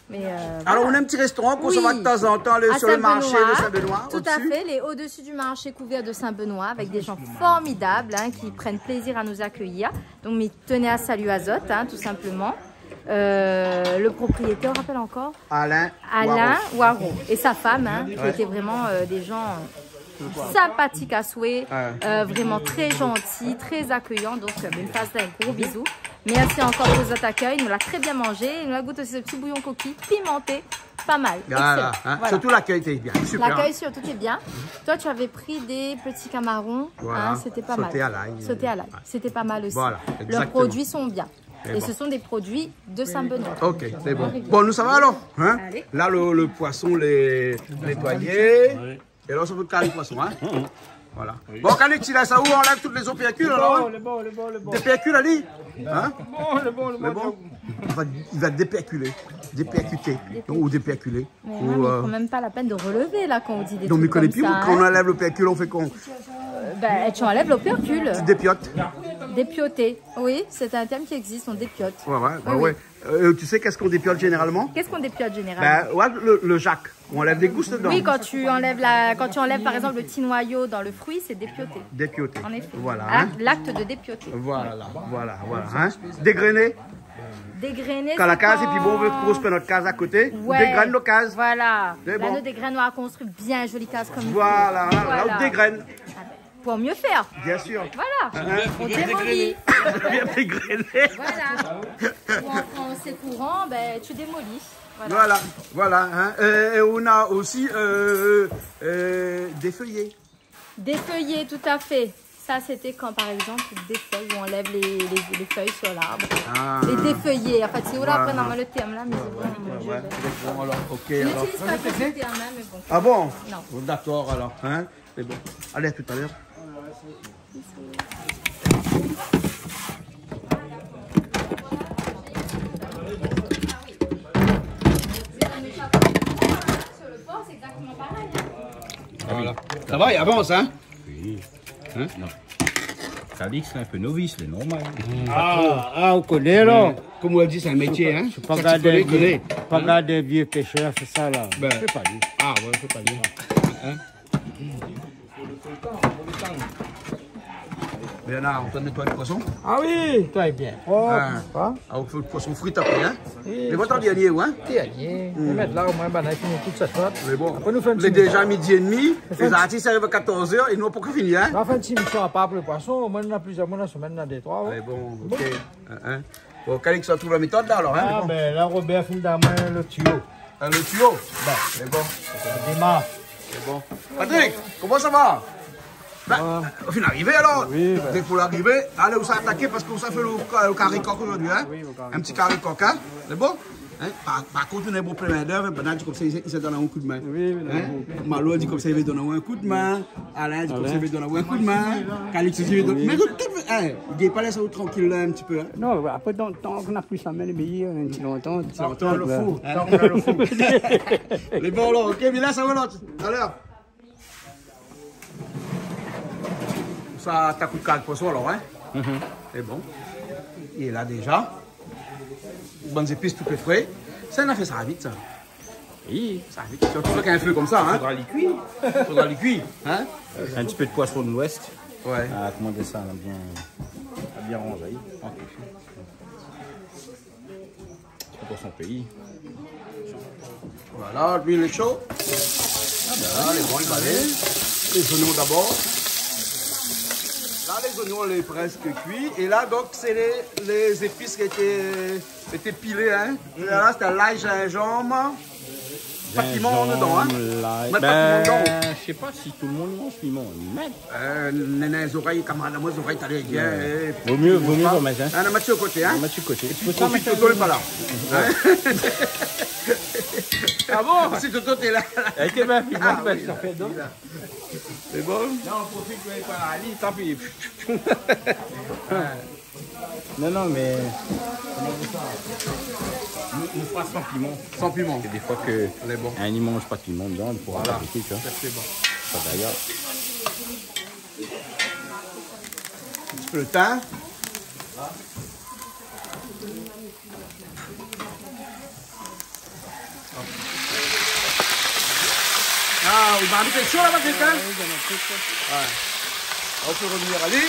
Mais Alors, voilà. on a un petit restaurant qu'on se Oui. va de temps en temps aller À sur le marché Saint-Benoît, de Saint-Benoît. tout à fait, les au-dessus du marché couvert de Saint-Benoît avec des gens formidables hein, qui prennent plaisir à nous accueillir. Donc, mais tenez à salut Azote, hein, tout simplement. Le propriétaire, on rappelle encore Alain Waro et sa femme, hein, qui étaient vraiment des gens sympathiques à souhait, vraiment très gentils, très accueillants. Donc, une passe d'un gros bisou. Merci encore pour votre accueil. Il nous l'a très bien mangé. Il nous a goûté aussi ce petit bouillon coquille pimenté. Pas mal. Voilà, Excellent. hein. Voilà. Surtout l'accueil était bien. Super. L'accueil surtout est bien. Toi, tu avais pris des petits camarons. Voilà. Hein, c'était pas Sauté mal. à l'ail. Sauté à l'ail. C'était pas mal aussi. Voilà, Leurs exactement. produits sont bien. Et Et bon. ce sont des produits de Saint-Benoît. Ok, c'est bon. Bon, nous ça va alors hein? Allez. Là, le poisson, les nettoyé. Et là, on se fait le carré poisson. Hein? Voilà. Bon, quand tu laisses ça où on enlève toutes les opercules alors? Le bon. Des percules, Ali hein? Le bon. Il va déperculer. Dépercuter. Ou déperculer. Mais Ou, non, mais il ne prend même pas la peine de relever là quand on dit des donc, mais trucs connais comme plus, ça. quand on hein. enlève le percule, on fait con. Ben, tu enlèves l'opercule. Tu dépiotes. Dépioter. Oui, c'est un terme qui existe, on dépiote. Ouais. Tu sais qu'est-ce qu'on dépiote généralement? Qu'est-ce qu'on dépiote généralement? Ben, ouais, le jac. On enlève des gousses dedans. Oui, quand tu enlèves par exemple le petit noyau dans le fruit, c'est dépioter. Dépioter. En effet. Voilà. Hein? L'acte de dépioter. Voilà. Hein? Dégrainer. Dégrainer. Quand la c'est case, et puis bon, on veut construire notre case à côté. On dégraine nos cases. Voilà. C'est Là, bon. nous dégraine, on a construit bien jolie case comme Voilà. il faut. Là, on dégraine. Pour mieux faire. Bien sûr. Voilà. On démolit. Bien dégrainé. Voilà. Ou en français courant, ben, tu démolis. Voilà. Hein. Et on a aussi des feuillets. Défeuiller, tout à fait. Ça, c'était quand, par exemple, des feuilles où on enlève les feuilles sur l'arbre. Ah. Les défeuiller. En fait, c'est où là, après, normalement, le terme là, mais c'est bon. Bon, alors, ok. Je n'utilise pas ce terme là, mais bon. Ah bon? Non. Bon, d'accord, alors. Hein. C'est bon. Allez, à tout à l'heure. Voilà. Ça va, il avance, hein? Oui. Hein? Non. Calix, c'est un peu novice, c'est normal. On connaît là. Comme on dit, c'est un métier, hein? Pas regarder des vieux pêcheurs, c'est ça là. Ben. Je sais pas lui. Ah ouais, c'est pas bien. Hein? Bernard, on te nettoie le poisson? Ah oui, toi bien. Ah, on fait le poisson frit après, hein? Mais votre dernier, hein? Je vais mettre là au moins, ben, fini toute cette sorte. Mais bon, Après, nous faisons il est déjà midi et demi, les artistes arrivent à 14 h et nous, pour que finir, hein? On fait une petite mission à part pour le poisson, au moins on a plusieurs mois dans la semaine, dans des trois. Mais bon, ok. Hein? Bon, Calix, on trouve la méthode là, alors, hein? Ah ben là, Robert finit d'avoir le tuyau. Le tuyau? C'est bon. Ça démarre. C'est bon. Patrick, comment ça va? On finit d'arriver alors. Oui, Dès pour l'arrivée, allez, on s'est attaqué parce qu'on s'est fait le carré coq aujourd'hui, hein? Un petit carré coq, hein? C'est bon? Hein? Par contre, on est bon plein d'œuvre. Bernard dit comme ça, il se donne un coup de main. Oui, hein? Malo dit comme ça, il veut donner un coup de main. Alain dit comme ça, il veut donner un coup de main. Calix dit, il veut donner. Mais il n'est pas laissé tranquille là un petit peu. Hein? Non, après, tant qu'on a plus la main, les billets, on a un petit longtemps. Tant qu'on a le fou. Les bons là, ok, mais là, ça va là. À l'heure. Ça, t'as coup de carré poisson alors, hein? C'est bon. Il est là déjà. Bonnes épices, tout est frais. Ça, on a fait ça vite, ça. Oui. Ça vite. Surtout qu'il y a un feu comme ça, hein? Faudra les cuire. Faudra les cuire, hein? Un petit peu de poisson de l'Ouest. Ouais. Ah, comment dire ça, on a bien rangé. C'est pour son pays. Voilà, l'huile est chaude. Voilà, les bons, ils allaient. Les oignons d'abord. Là, les oignons, les presque cuits. Et là, donc, c'est les épices qui étaient pilées, hein? Et là, c'était l'ail, gingembre. Pas de piment dedans, hein? Mettre pas de piment dedans. Je sais pas si tout le monde mange piment. Les oreilles, camarades, moi, les oreilles, t'allais bien. Vaut mieux vous mettre, hein? On a mis au côté, hein? On va mettre sur le côté. Si Toto n'est pas là. Ah bon? Si Toto est là. Avec les mains, Ah, oui, là. C'est bon? Non, on profite que vous pas Ali, tant pis. Non, mais. Nous fera sans piment. Sans piment. Parce que des fois que Elle est bon. un n'y mange pas de piment dedans, on pourra pas goûter, tu vois. C'est bon. Ça d'ailleurs. Un petit peu le thym. Ah, il va habiter chaud là-bas, quelqu'un? Ouais. On peut revenir aller.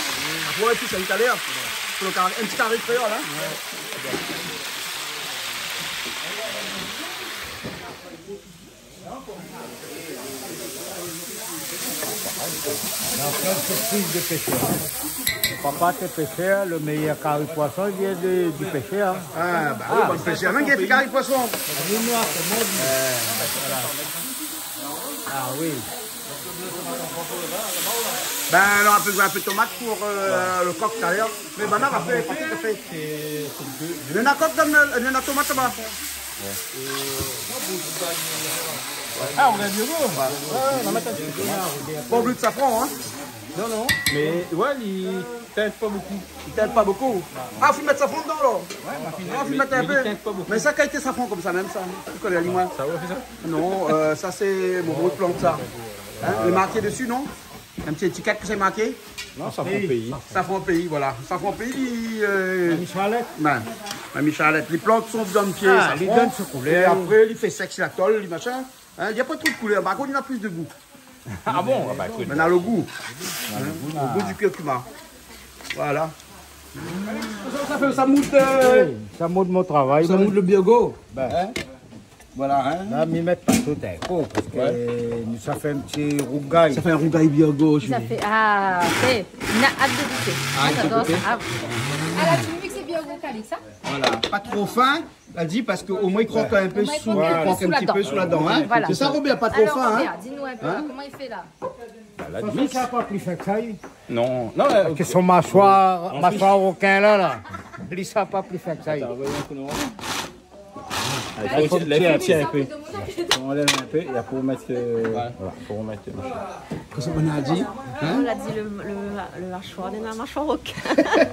Ouais, puis ça est allé. Un petit carré de créole, hein? La plein de surprise de pêcheur. Papa, t'es pêcheur, le meilleur carré poisson il vient du pêcheur. Ah, bah oui, bon pêcheur. Même qui a fait carré de poisson. Noir, comment Ah oui. Ben, alors, un peu de tomate pour le coq tout à l'heure. Mais maintenant, on va faire pas tout à fait. Il y en a coq dans la tomate là-bas. Ah, on a du goût. On va mettre un petit peu. Pas bleu de safran, hein? Non. Mais ouais, il teinte pas beaucoup. Il teinte pas beaucoup. Ah, il faut mettre safran dedans, là? Ouais, Ah, il faut mettre un peu. il teinte pas beaucoup. Mais ça, qualité safran comme ça, même ça. Tu connais la limoine? Ça va, fait ça? Non, ça, c'est mon gros plan ça. Hein? Le marqué dessus, non? Un petit étiquette que c'est marqué? Non, ça prend pays. Safran pays, voilà. Safran pays. Michalette. Ben, la Michalette. Les plantes sont dans le pied. Ah, safran. il donne ce Et couleur. après, il fait sec sur la tôle, le machin. Hein, il n'y a pas trop de couleur. Par contre, il a plus de goût. Ah bon? Ah bah écoute. Maintenant, le goût. Le goût du curcuma. Voilà. Ça moude, Ça montre mon travail. ça moude le biogo. Ben. Hein? Voilà. Hein? Là, m'y mettre pas tout un coup, parce que nous, ça fait un petit rougail. Ça fait un rougail biogo. Ça fait. Ah, c'est. On a hâte de goûter. Ah, il faut J'adore goûter. ça. Ah, oui. Alors, tu me dis que c'est bien au Calix, ça? Voilà. Pas trop fin. Elle dit parce qu'au moins il croque un peu Au moins, il sous, croque un peu croque sous un la petit dent. peu sous la dent. Hein? Voilà. C'est ça, Robert, pas trop Alors, fin. Hein? Robert, dis-nous un peu comment il fait là. La Ça limite. fait pas plus fin que ça. Non, non, Que son mâchoire aucun là. Il ça pas plus fin que ça. il faut la tirer un peu. De mon avis. On enlève un peu et après on va mettre. Voilà, pour remettre. Qu'est-ce qu'on a dit? On a dit le mâchoire, la mâchoire au cœur.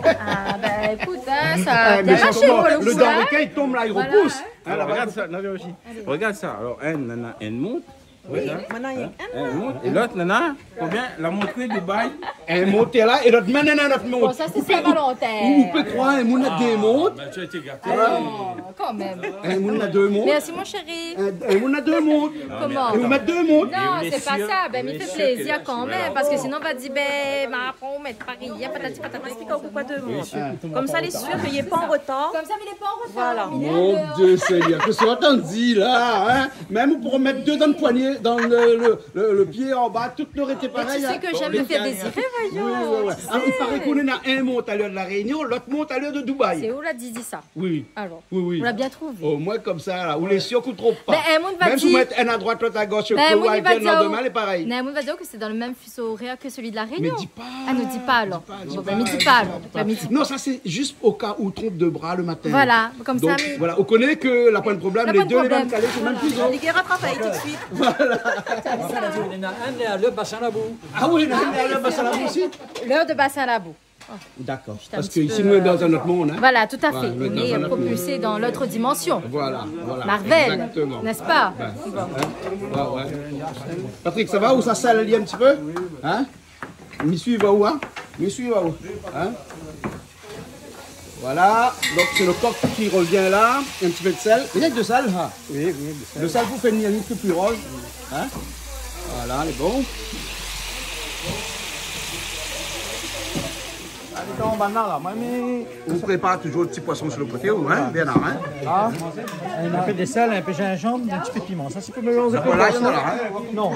Ah, ben écoute, hein, ça a Mais bien marché franchement, pour le le coup. dent hein. requin, il tombe là, il Voilà, repousse. hein. Alors regarde ça, non, aussi. Regarde ça. Alors, elle monte. Oui, maintenant il y a Elle monte. Et l'autre, nana, combien? La montée de bail. Elle monte là, et l'autre main, notre Bon, monte. ça c'est Saint-Valentin. Vous pouvez croire, elle monte à deux montes. Tu as été gâté. Oh, quand même. Elle monte à deux montes. Merci mon chéri. Elle monte à deux montes. Comment? Et vous mettez deux montes. Non, c'est pas ça. Ben, on il est fait sûr plaisir que- quand même. Parce que sinon, on va dire, ben, ma on met Paris, il y a patati patata. explique pourquoi deux mondes. Comme ça, les sûr qu'il n'est pas en retard. Comme ça, mais il est pas en retard. Voilà. Il est à Mon l'heure. Dieu Seigneur, que soit entendu là, hein? Même pour mettre deux dans le poignet, dans le pied en bas, tout n'aurait été Et pareil. tu sais hein. que j'aime me faire désirer, Oui, voyons. oui, oui. Alors, il paraît qu'on en a un monte à l'heure de la Réunion, l'autre monte à l'heure de C'est Dubaï. où la Didi ça? Oui, Alors, oui, oui. on l'a bien trouvé. Au moins comme ça, là, où les siots ne trouvent pas. Ben, un monde va Même si vous dire. mettez un à droite, l'autre à gauche, Ben, ou moi, il avec va un dire. lendemain, c'est pareil. Namoun va dire que c'est dans le même fuseau horaire que celui de la Réunion. Mais dis pas. Ah, ne dis pas alors. dis Bon, pas, ben, me dis dis pas pas, alors. dis pas. Ben, me dis pas. Non, ça c'est juste au cas où trompe de bras le matin. Voilà, comme ça, Donc, mais. voilà, on connaît que la point de problème, La les point de deux les problème. mêmes calés, c'est le même fuseau. Les gars rattrapent tout de suite. Il y en a un, le bassin là-bas. Ah oui, là, bah, ça l'a aussi. L'heure de bassin à la boue. D'accord. un Parce petit qu'ici, peu, nous, on est dans un autre monde. Hein. Voilà, tout à fait. Ouais, On dans est un autre propulsé dans l'autre dimension. Voilà, voilà. Marvel, Exactement. n'est-ce pas? Ouais, ouais. Patrick, ça va ou ça salit un petit peu? Hein? M'y va où, hein? M'y va où? Hein? Voilà, donc c'est le coq qui revient là, un petit peu de sel. Rien que de sel, hein? Oui, oui, de sel. Le sel vous fait une peu plus rose. Hein? Voilà, il est bon. Vous préparez toujours le petit poisson sur le côté, ou hein? Bien là, hein? Un peu de sel, un peu de gingembre, un petit peu de piment. Ça, c'est pour mélanger avec le Voilà, il y en poisson. a là, hein? Non,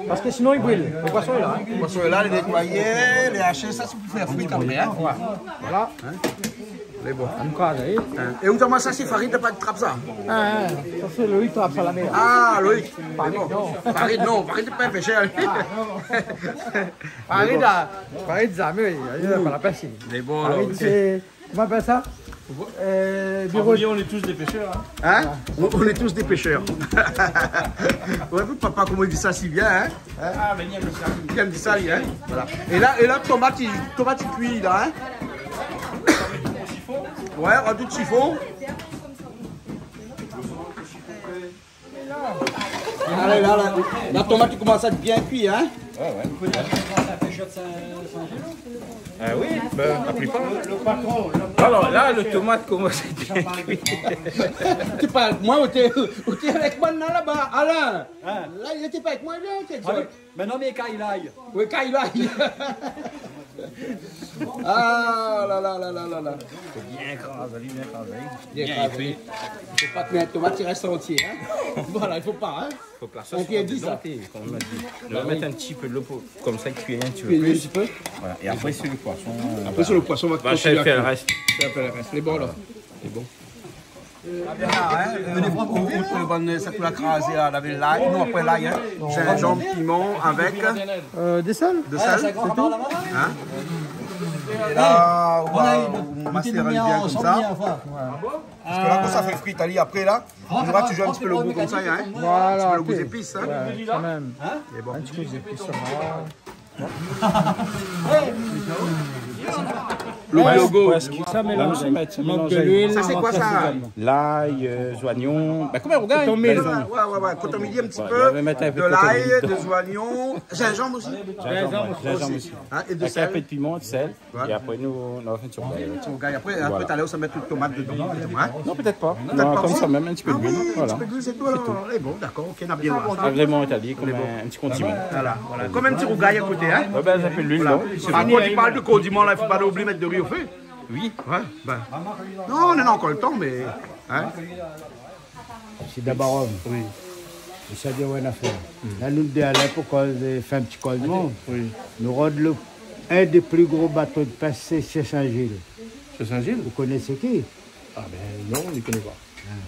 parce que sinon il brûle. Le poisson est là. Le poisson est là, les nettoyer, les hacher, ça c'est pour faire fruit après, hein? Voilà. C'est bon. Un cas, vous voyez. Et où t'as ça, c'est farine, t'as pas de trappe ça? Ça, c'est le 8 à la mer. Ah, Loïc, c'est bon. Farine, non, farine, t'es pas un péché. Farine d'Amé, il n'y a pas la personne. C'est bon, Farine, c'est. Comment on appelle ça? On est tous des pêcheurs. Hein? On est tous des pêcheurs. Ouais, papa, comment il dit ça si bien, hein? Ah, ben, il aime dit ça, hein? Voilà. Et là, tomate, il cuit, là, hein? Ouais, on a du chiffon. Allez, là, la tomate commence à être bien cuite, hein? Ouais. Ah oui, ben, la plupart. Alors là, le tomate commence à être bien cuit. Tu pas avec moi ou t'es avec moi là-bas, Alain? Là, il n'était pas avec moi, là. Maintenant, mais quand il aille. Oui, quand il aille. Ah là là là là là là. Bien écrasé, bien écrasé. Bien cuit. Il ne faut pas que la tomate reste entier, hein? Voilà, il ne faut pas, hein? Il faut que la sauce soit dédentée, comme on a dit. On va mettre un petit peu de l'eau comme ça, cuire un petit peu Un plus. petit peu. Voilà. Et après, c'est le poisson. Après, sur le poisson, on va je vais faire le reste. Je vais faire le reste. Les bons, là. Les bons. Ça peut la craser avec l'ail, non après l'ail, hein. Gingembre, piment avec Des sols. de sel, c'est tout. Hein? Et là, on va masser bien comme ça. Parce que là, quand ça fait frite, Ali, après là, on va toujours un petit peu le goût comme ça, hein. Voilà. Un petit peu le goût d'épices, hein. Quand même. Et bon. Un petit peu d'épices, ça va. Le biogo. Ça mélange. Ça, c'est quoi ça? L'ail, oignons. Ben, comment on gagne? Ouais, coton midi un petit peu, de l'ail, des oignons, gingembre aussi. Gingembre aussi. Hein, et de Avec un peu sel. de piment, de sel. Et après, nous, on va faire une surprise. Après, tout à l'heure, on va mettre une tomate dedans. Hein? Non, peut-être pas. Peut-être Non, pas. comme ça, même un petit peu Ah d'huile. oui, un Voilà. petit peu d'huile, c'est tout. Alors. Eh bon, d'accord, ok, on a bien voir ça. Agrément étalé, comme un petit condiment. Voilà. Comme un petit rougail à côté, hein. Ouais, ben, ça fait de l'huile, Voilà. non? Par contre, il parle de condiment, là, il ne faut pas oublier de mettre de riz au feu. Oui. Ouais, ben. Non, on en a encore le temps, mais. Hein? C'est d'abord homme. Oui. Et ça dit, ouais, une affaire. Là, nous, à l'époque, quand on fait un petit coldement, nous rendons un des plus gros bateaux de pêche, c'est chez Saint-Gilles. C'est Saint-Gilles? Vous connaissez qui? Ah, ben, non, on ne connaît pas.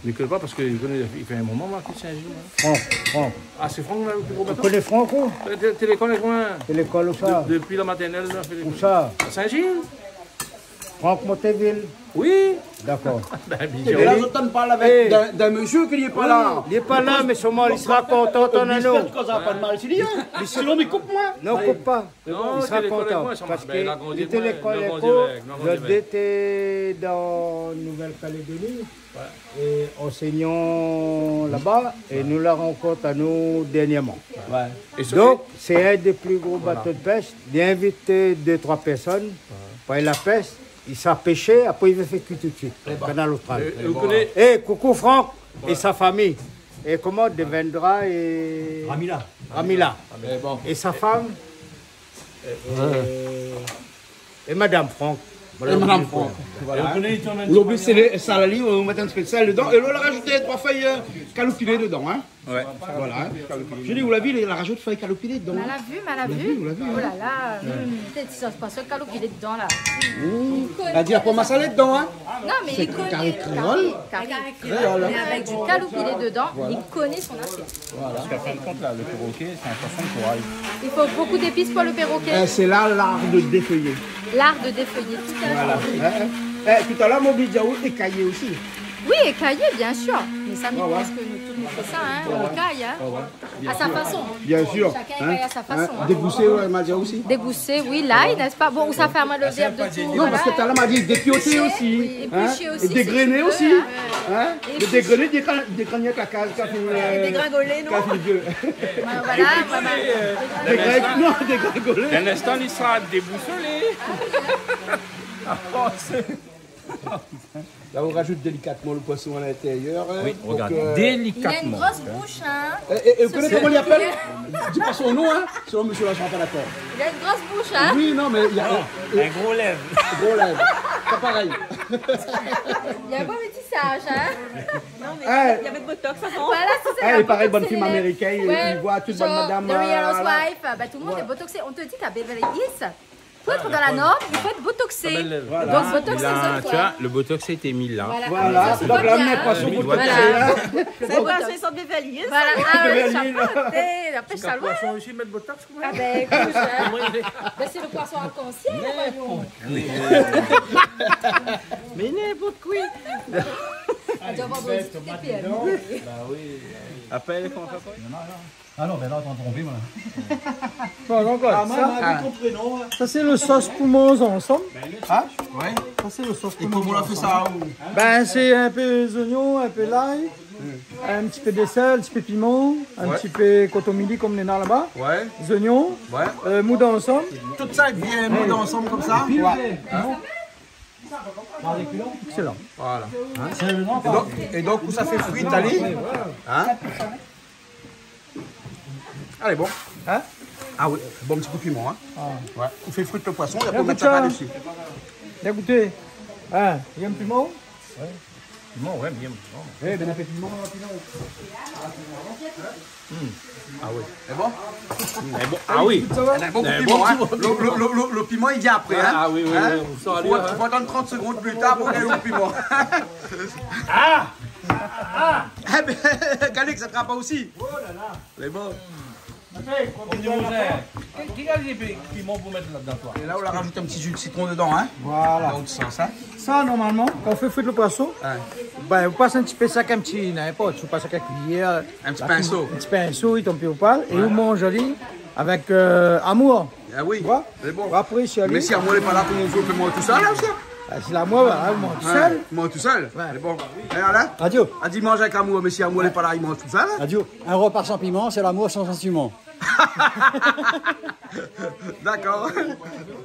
On ne connaît pas parce qu'il fait un moment, Marc, Saint-Gilles. Franck. Ah, c'est Franck, le plus gros Vous bateau? connaissez Franco? T'es l'école avec moi? C'est l'école ou ça? Depuis la maternelle, là, fait Où ça? Saint-Gilles? Franck Monteville. Oui. D'accord. Et là, j'entends parler avec d'un monsieur qui n'est pas là. Il n'est pas là, mais sûrement il sera content en anneau. J'espère que ça n'a pas de mal s'il y a. Mais sinon, mais coupe-moi. Non, coupe pas. Non, Il sera content. Parce qu'il était l'école éco, j'étais dans Nouvelle-Calédonie, et enseignant là-bas, et nous la rencontre à nous dernièrement. Donc, c'est un des plus gros bateaux de pêche. Il a invité 2-3 personnes pour la pêche. Il s'est pêché, après il va faire cuire tout de suite. Canal Austral. Et coucou Franck et sa famille. Et comment deviendra et Ramila. Et sa femme. Et Madame Franck. Et Madame Franck. Voilà. L'objet, c'est les salariés, on va mettre un petit peu de sel dedans. Et là, on a rajouté 3 feuilles calopilées dedans. Hein. Ouais. Voilà. Hein. Je dis, vous l'avez vu, il a rajouté feuilles calopilées dedans. On l'a vu. Oh là là, peut-être que ça se passe sur le calopilé dedans là. Elle a dit, il n'y a pas ma salade dedans. Hein. Non, mais il connaît. Carré créole. Mais avec du calopilé dedans, il connaît son assiette. Parce qu'à fin de compte, là, le perroquet, c'est un poisson de corail. Il faut beaucoup d'épices pour le perroquet. C'est là l'art de défeuiller. L'art de défeuiller tout à l'heure. Tout à l'heure, mon bidiaou est caillé aussi. Oui, écaillé, bien sûr. Mais ça, nous, parce que nous, tout nous fait ça, hein. On écaille, hein. À sa façon. Bien sûr. Chacun écaille à sa façon. Hein. Dégoussé, elle m'a dit aussi. Dégoussé, oui, l'ail, n'est-ce pas? Bon, où ça fait le verbe de tout. Non, parce que tout à l'heure, elle m'a dit dépioté aussi. Oui, épluché aussi. Et dégrené aussi. Hein. Le dégrené, dégrainé avec la case. Dégringolé, non? Voilà. Non, dégringolé. Un instant, il sera déboussolé. Là, on rajoute délicatement le poisson à l'intérieur. Oui, regarde, Il a une délicatement. grosse bouche, hein. Et vous connaissez comment il appelle? Dis pas son nom, hein. Sinon, monsieur, là, je ne suis pas d'accord. Il a une grosse bouche, hein. Oui, non, mais il y a Un gros lèvre. gros lèvre. C'est pareil. Il y a un beau métissage, hein. Non, mais il y avait de botox avant. Voilà, c'est ça. Elle est pareil, bonne film américaine. Ouais, Il voit toute bonne genre madame. The Real Housewife. Bah, tout le monde est botoxé. On te dit qu'à Beverly Hills, pour être dans la norme, il faut être botoxé. Voilà. Donc, botox, Là, c'est tu vois, le botox a été mis là. Voilà, donc là, on n'est pas sur Voilà. C'est quoi, c'est sans dévalier? Voilà, ah ouais, chapeauté. Après, je salue. Poisson aussi, mettre botox comme Ah ben, écoute, ben, c'est le poisson arc-en-ciel, voyons. Mais n'importe quoi. On doit avoir des TPM. Après, elle comment ça fait? Ah non, ben là, t'en trompé, moi. Bon, donc, ça c'est le sauce poumon ensemble. Ah, ouais. Ça c'est le sauce Et poumon. comment on a fait ça? Ben, c'est un peu les oignons, un peu l'ail, un petit peu de sel, un petit peu de piment, un petit peu coton-mili comme les a là-bas, Ouais, des oignons, ouais. moudé ensemble. Tout ça est bien mis ensemble comme ça. Excellent. Voilà. Et donc, où ça fait fruit, Ali? Hein? Allez, bon. Hein? Ah oui, bon petit coup de piment. Hein? Ouais. On fait fruit le poisson, il y a pas Bien de mettre goûté, ça hein. par-dessus. Bien goûté. Hein, il y a un piment? Piment, ouais, bien. Oui, ben appétit. Ah oui. C'est bon? Ah oui. Il y a beaucoup de piment. Hein? Le piment, il vient après. Hein? Ah oui, oui, Hein? oui. Vous saurez, Faut hein. faut attendre 30 secondes plus tard pour qu'il y ait le piment. Eh ben, Calix, ça ne pas aussi. Oh là là. C'est bon. Qui a des piments pour mettre là-dedans, toi? Et là, on a rajouté un petit jus de citron dedans. Hein? Voilà. Dans l'autre sens. Hein? Ça, normalement, quand on fait foutre le poisson, Ouais. ben, vous passez un petit peu ça comme un petit, n'importe, vous passez avec la cuillère. Un petit pinceau. Un petit pinceau, il tombe au pal, et vous mangez ali avec amour. Ah oui. Tu vois? C'est bon. Après, si Mais si Amour n'est pas là, comment on fait moi tout seul là aussi? c'est l'amour, voilà, vous mangez tout seul. Il mange tout seul. Ouais. C'est bon. Et Alain? Adieu. A dit mange avec Amour, mais si Amour n'est pas là, il mange tout seul. Adieu. Un repas sans piment, c'est l'amour sans sentiment. D'accord.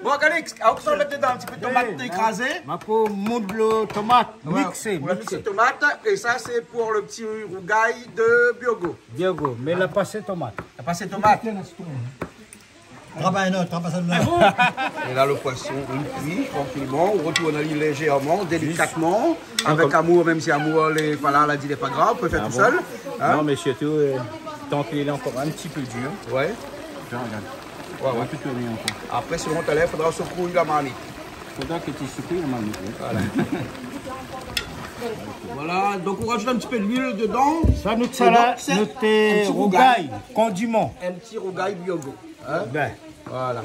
Bon, Calix, on va mettre dedans un petit peu de tomate écrasée. Ma peau moudle tomate mixée. On a mixé tomate et ça c'est pour le petit rougail de Biogo. Diogo, mais la passée tomate. On a passé tomate. Travaille un autre, travaille un autre. Et là le poisson il cuit tranquillement, on retourne légèrement, délicatement, avec Amour, même si Amour n'est pas là, elle a dit il n'est pas grave, on peut faire tout seul. Hein? Non, mais surtout, tant qu'il est encore un petit peu dur. Ouais. Tiens, regarde. Ouais, On va ouais. tout tourner encore. Après selon ta lèvre, il faudra secouer la marmite. Faudra que tu secoues la marmite. Voilà, donc on rajoute un petit peu d'huile dedans. Ça nous salade, c'est nous un petit rougail, condiment. Un petit rougail Biogo. Hein? Ben. Voilà.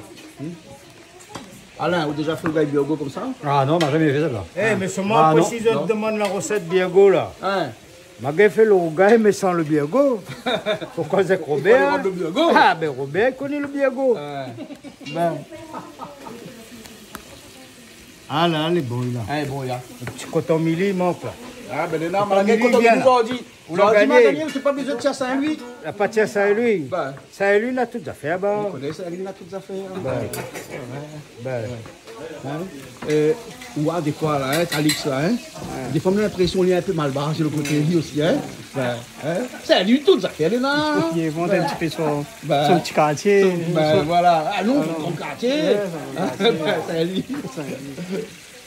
Alain, vous avez déjà fait le rougail Biogo comme ça? Ah non, on n'a jamais fait ça là. Eh, mais seulement non, si je te demande la recette Biogo là. Hein? Je fait le rougail mais sans le Biogo. Pourquoi c'est Robert? Le Biogo? Ah, ben Robert connaît le Biogo. Ben. Ah là, les bons là. Eh bon, là. Le petit coton mili manque là. Ah, ben les nains, Pas malgré mili quand on bien, nous a dit, Vous on leur a dit, l'avez Daniel, c'est pas besoin de faire ça à lui. La pâtière Saint-Louis. Ben, Saint-Louis, là, tout à fait. on Bah. connaît ça, il a toutes affaires. Ben. Ou des fois, là, hein, Calix, là, hein. Des fois, on a l'impression qu'il est un peu mal barré sur le côté, lui aussi, hein. C'est lui, toutes affaires, les nains. Il monte un petit peu son Ben, petit quartier. ben, voilà. Ah non, son quartier. Ben, c'est lui.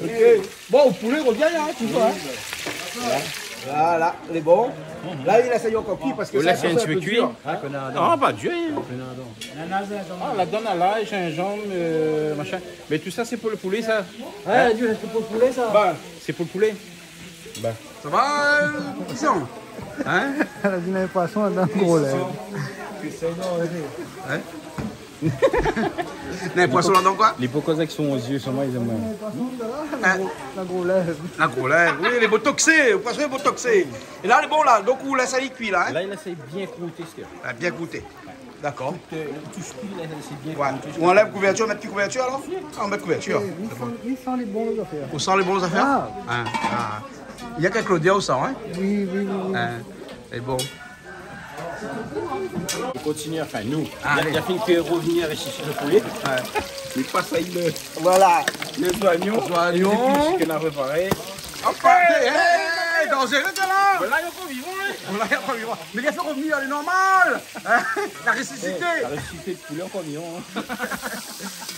Ok. Bon, au poulet, revient, hein, tu vois. Hein. Voilà, il est bon. Là, il essaye encore cuit parce que Là, ça, c'est un petit peu cuit. dur. Ah, pas dur. Ah, la donne à l'ail, gingembre, machin. Mais tout ça, c'est pour le poulet, ça? Ouais, Dieu, c'est pour le poulet, ça. Ben, C'est pour le poulet? ça va, Christian? Hein? Elle a dit un poisson dans le gros lait. Les poissons là-dedans quoi? Les pocos avec son aux yeux, sûrement, ils aiment bien. Hein? La gros lait. La gros lait, oui, les botoxés, le poisson est botoxé. Et là, il est bon là, donc vous laissez cuit là, hein? Là, il essaie bien croûter, ce qu'il y a. Ah, bien goûté. D'accord. Tout ce qu'il a, il essaie bien Ouais. croûter. On enlève couverture, on met petite couverture alors? Ah, on met couverture. Il sent les bons affaires. On sent les bonnes affaires? Ah. Hein, ah. Il y a qu'un Claudia au sang, hein? Oui, oui, oui. Hein. C'est bon. On continue, enfin nous, Allez. il a fini que revenir ici sur le poulet. Ouais. Il passe avec le, Voilà. les oignons, Les oignons. qu'on a préparé. Hop, hey, dangereux ça là! Là, il est encore vivant, hein. On l'a encore vivant. Mais il a fait revenir, elle est normale! Hein? La ressuscité! La ressuscité de poulet encore vivant. Hein.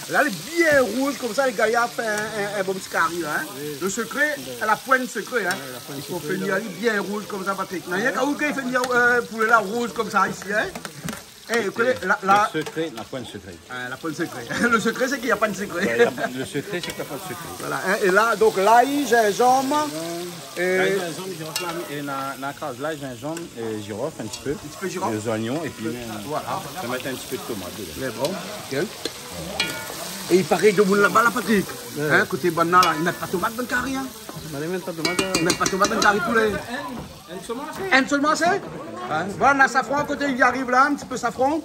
Là, elle est bien rouge, comme ça, les gaillards font un bon petit carré. Hein? Le secret, elle a point de secret. Hein? Il faut finir bien rouge comme ça, Patrick. Il y a qu'à où qu'il fait venir poulet là rouge comme ça ici. Hein? Eh, écoutez, Le secret, la pointe secret. La pointe secret. Le secret, c'est qu'il n'y a pas de secret. Ouais, le secret, c'est qu'il n'y a pas de secret. Voilà. Et là, donc l'ail, gingembre. L'ail, gingembre, girofle, et dans la case, l'ail, gingembre, et girofle un petit peu. Un petit peu girofle. Les oignons, et puis voilà. Ça va mettre un petit peu de tomate dedans. Mais bon, ok. Et il paraît de vous là-bas, là, Patrick. Hein, côté banana, là, ils mettent pas de tomate dans le carré. Hein. Ils mettent pas de tomate dans le carré poulet. Un seulement, c'est voilà, on a safran à côté, il y arrive là, un petit peu safran.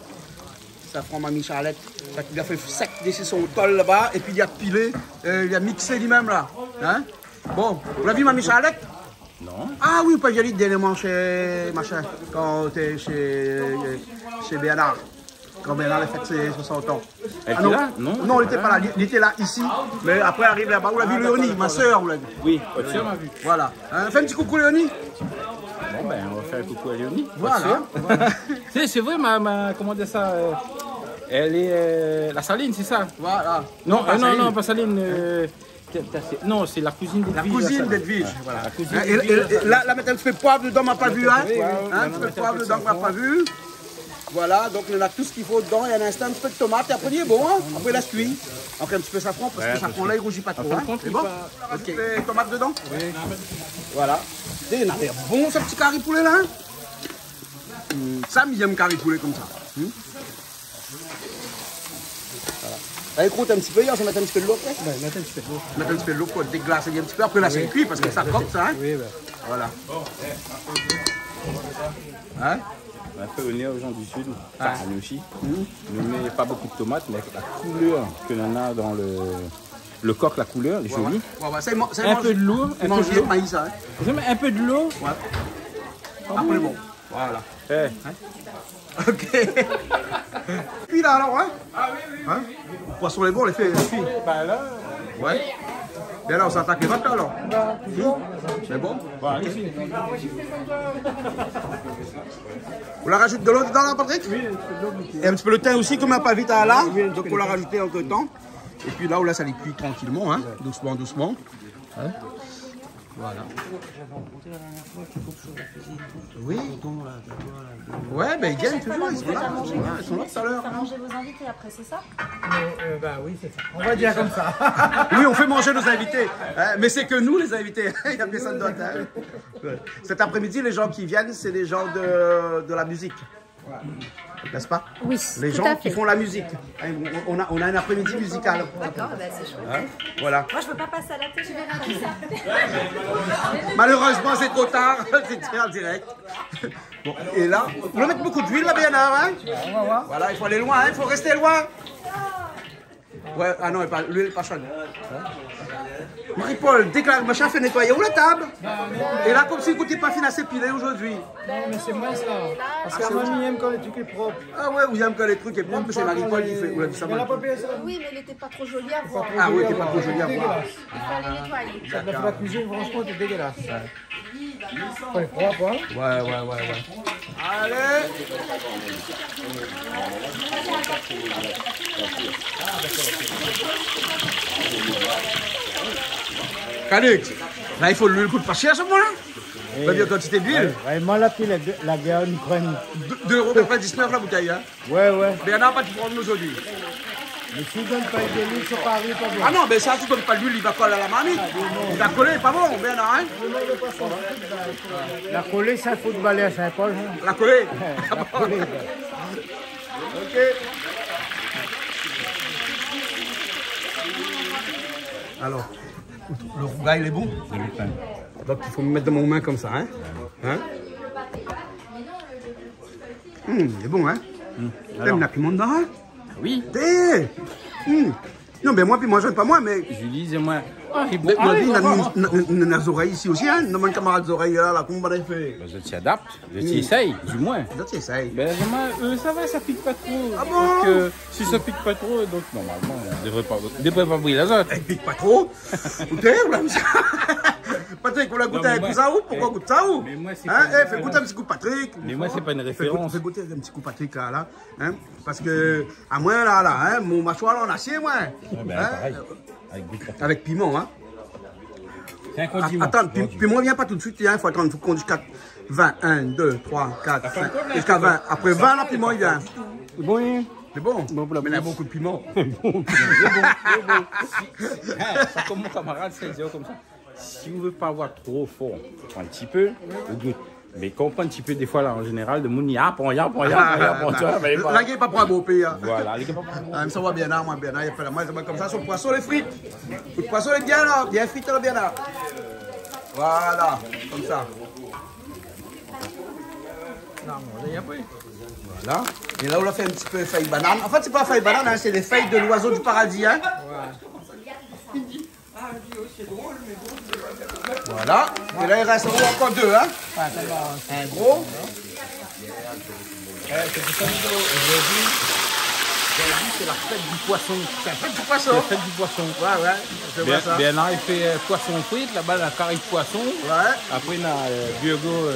Safran, mamie Charlotte. Il a fait sec d'ici son tol là-bas, et puis il a pilé, il a mixé lui-même là. Hein? Bon, vous l'avez vu, mamie Charlotte? Non. Ah oui, pas y aller dernièrement chez machin, quand tu es chez Bernard. Quand Bernard a fait ses 60 ans. Elle était là? Non. Non, il n'était pas là, il était là ici, mais après arrive là-bas. Vous l'avez vu, Léonie, ma soeur, vous l'avez vu? Oui, votre soeur m'a vu. Voilà. Hein, fais un petit coucou, Léonie. Bon, ben, on va faire un coucou à Léonie. Voilà. C'est vrai, comment dire ça elle est la Saline, c'est ça? Voilà. Non, non, pas Saline. Non, c'est la cousine d'Edwige. La cousine d'Edwige, voilà. La cousine et là, maintenant, tu fais poivre dedans, m'a pas vu, hein? Tu fais poivre dedans, m'a pas vu. Voilà, donc on a tout ce qu'il faut dedans. Il y a un instant, un petit peu de tomate. Et après, il est bon, hein? Après, la cuit. Donc, un petit peu de safran, parce que le safran là, il rougit pas trop. Hein? C'est bon? Ok. Les tomates dedans? Oui. Voilà. Il a l'air bon, ce petit curry poulet là. Ça, il aime curry poulet comme ça. Voilà. Ça écroute un petit peu, on va mettre un petit peu de l'eau après. Mettre un petit peu de l'eau. Mettre un petit peu de l'eau pour déglacer un petit peu. Après, là, c'est cuit parce que ça coque, ça. Hein? Oui, voilà. Hein? On a fait au nez aux gens du Sud, enfin à nous aussi. Ne met pas beaucoup de tomates, mais la couleur que l'on a dans le coq, la couleur, est jolie. Un peu de l'eau, un peu de l'eau. Maïs, hein? Un peu de l'eau. Ouais. Après bon. Voilà. Hey. Ok. Puis là alors, hein? Ah oui, oui. Hein? Le poisson est bon, les fait. Bah là. Ouais. Et là, on s'attaque les vaches alors. C'est bon? Voilà, okay. On la rajoute de l'eau dedans là, Patrick? Oui, et un petit peu le thym aussi, comme on n'a pas vite à là. Donc on l'a rajouté en temps. Et puis là, on laisse aller cuire tranquillement, hein? Doucement, doucement. Hein? Voilà. Oui. Ouais, ben ils viennent toujours, ils sont là. Ils sont là tout à l'heure. Faire manger vos invités après, c'est ça? Bah oui, c'est ça. On va dire comme ça. Oui, on fait manger nos invités. Mais c'est que nous, les invités. Il n'y a personne d'autre. Hein. Cet après-midi, les gens qui viennent, c'est les gens de la musique. N'est-ce pas? Oui, les gens qui font la musique. On a un après-midi musical. D'accord, ben c'est chouette. Hein? Voilà. Moi, je ne veux pas passer à la télé, je verrai ça. Malheureusement, c'est trop tard. C'est en direct. Bon, et là, on va mettre beaucoup d'huile là, Bernard. Hein? Voilà, il faut aller loin, hein? Il faut rester loin. Ouais, ah non, l'huile n'est pas chaude. Marie-Paul, dès que la machin fait nettoyer où la table? Et là, comme si vous n'étiez pas fini à s'épiler aujourd'hui. Non, mais c'est moi ça. Parce que mamie aime quand les trucs sont propres. Ah ouais, vous aimez quand les trucs sont propres, c'est Marie-Paul qui fait. Vous l'avez dit ça mal. Oui, mais elle n'était pas trop jolie à voir. Ah oui, elle n'était pas trop jolie à voir. Il fallait nettoyer. Ça fait la cuisine, franchement, c'est dégueulasse. Faut les propres, hein? Ouais. Allez! Calix, là il faut l'huile coûte pas cher ce moment-là. Pas bien quantité d'huile. Vraiment la pile, la guerre en Ukraine. 2,99 € la bouteille. Hein. Ouais. Bernard pas de prendre aujourd'hui. Mais si tu donnes pas de l'huile sur Paris, pas bon. Ah non, mais ça, tu donnes pas d'huile, il va coller à la marmite. Il va coller, pas bon, Bernard. Hein. La collée, ça fout de balai à Saint-Paul. La coller. Ok. Alors, le rougail, il est bon? Donc il faut me mettre dans mon main comme ça, hein? Il est bon, hein? T'aimes la piment dedans, hein? Oui. Non, mais moi, puis moi, j'aime pas moi, mais... Julie, et moi. Mais moi, on a des oreilles ici aussi, hein? Nos camarades des oreilles là, comment on a fait? Je t'y adapte, je t'y essaye, du moins. Je t'y essaye. Ben, ça va, ça pique pas trop. Ah bon? Parce que si ça pique pas trop, donc normalement, on devrait pas brûler les autres. Elle pique pas trop? Goûtez, ou là, monsieur? Patrick, vous la goûtez avec ça ou? Pourquoi goûte ça ou? Mais moi, c'est hein? Eh, fais goûter un petit coup Patrick. Mais moi, c'est pas une référence. Fais goûter un petit coup Patrick là, hein? Parce que, à moi, là, hein, mon mâchoire là, en acier, moi. Ouais, ben, hein? pareil. Avec piment, hein? C'est un condiment. Attends, puis moi, viens pas tout de suite, il faut attendre, il faut qu'on dise 4, 20, 1, 2, 3, 4, 5, jusqu'à 20. Après 20, là, piment, il vient. C'est bon, hein? C'est bon. Mais il y a beaucoup de piment. Ça comme mon camarade, c'est dire comme ça. Si vous ne voulez pas avoir trop fort, un petit peu, vous goûtez. Mais quand on prend un petit peu, des fois, là, en général, le monde y a, tu vois, mais pas. Là, il n'y a pas pour un beau pays. Voilà, il n'y a pas pour ça va bien là, moi, bien là. Moi, c'est comme ça, sur le poisson, les frites. Le poisson est bien là, bien frites, là, bien là. Voilà, comme ça. Voilà. Et là, on a fait un petit peu feuille banane. En fait, c'est pas feuille banane, hein, c'est les feuilles de l'oiseau du paradis. Hein. Voilà. Et là, il reste encore deux. Hein. Un gros. c'est la fête du poisson. C'est la fête du poisson. C'est la fête du poisson. Ouais, je vois ça. Bernard, il fait poisson frites, là-bas, la carré de poisson. Ouais. Après, on a Burgo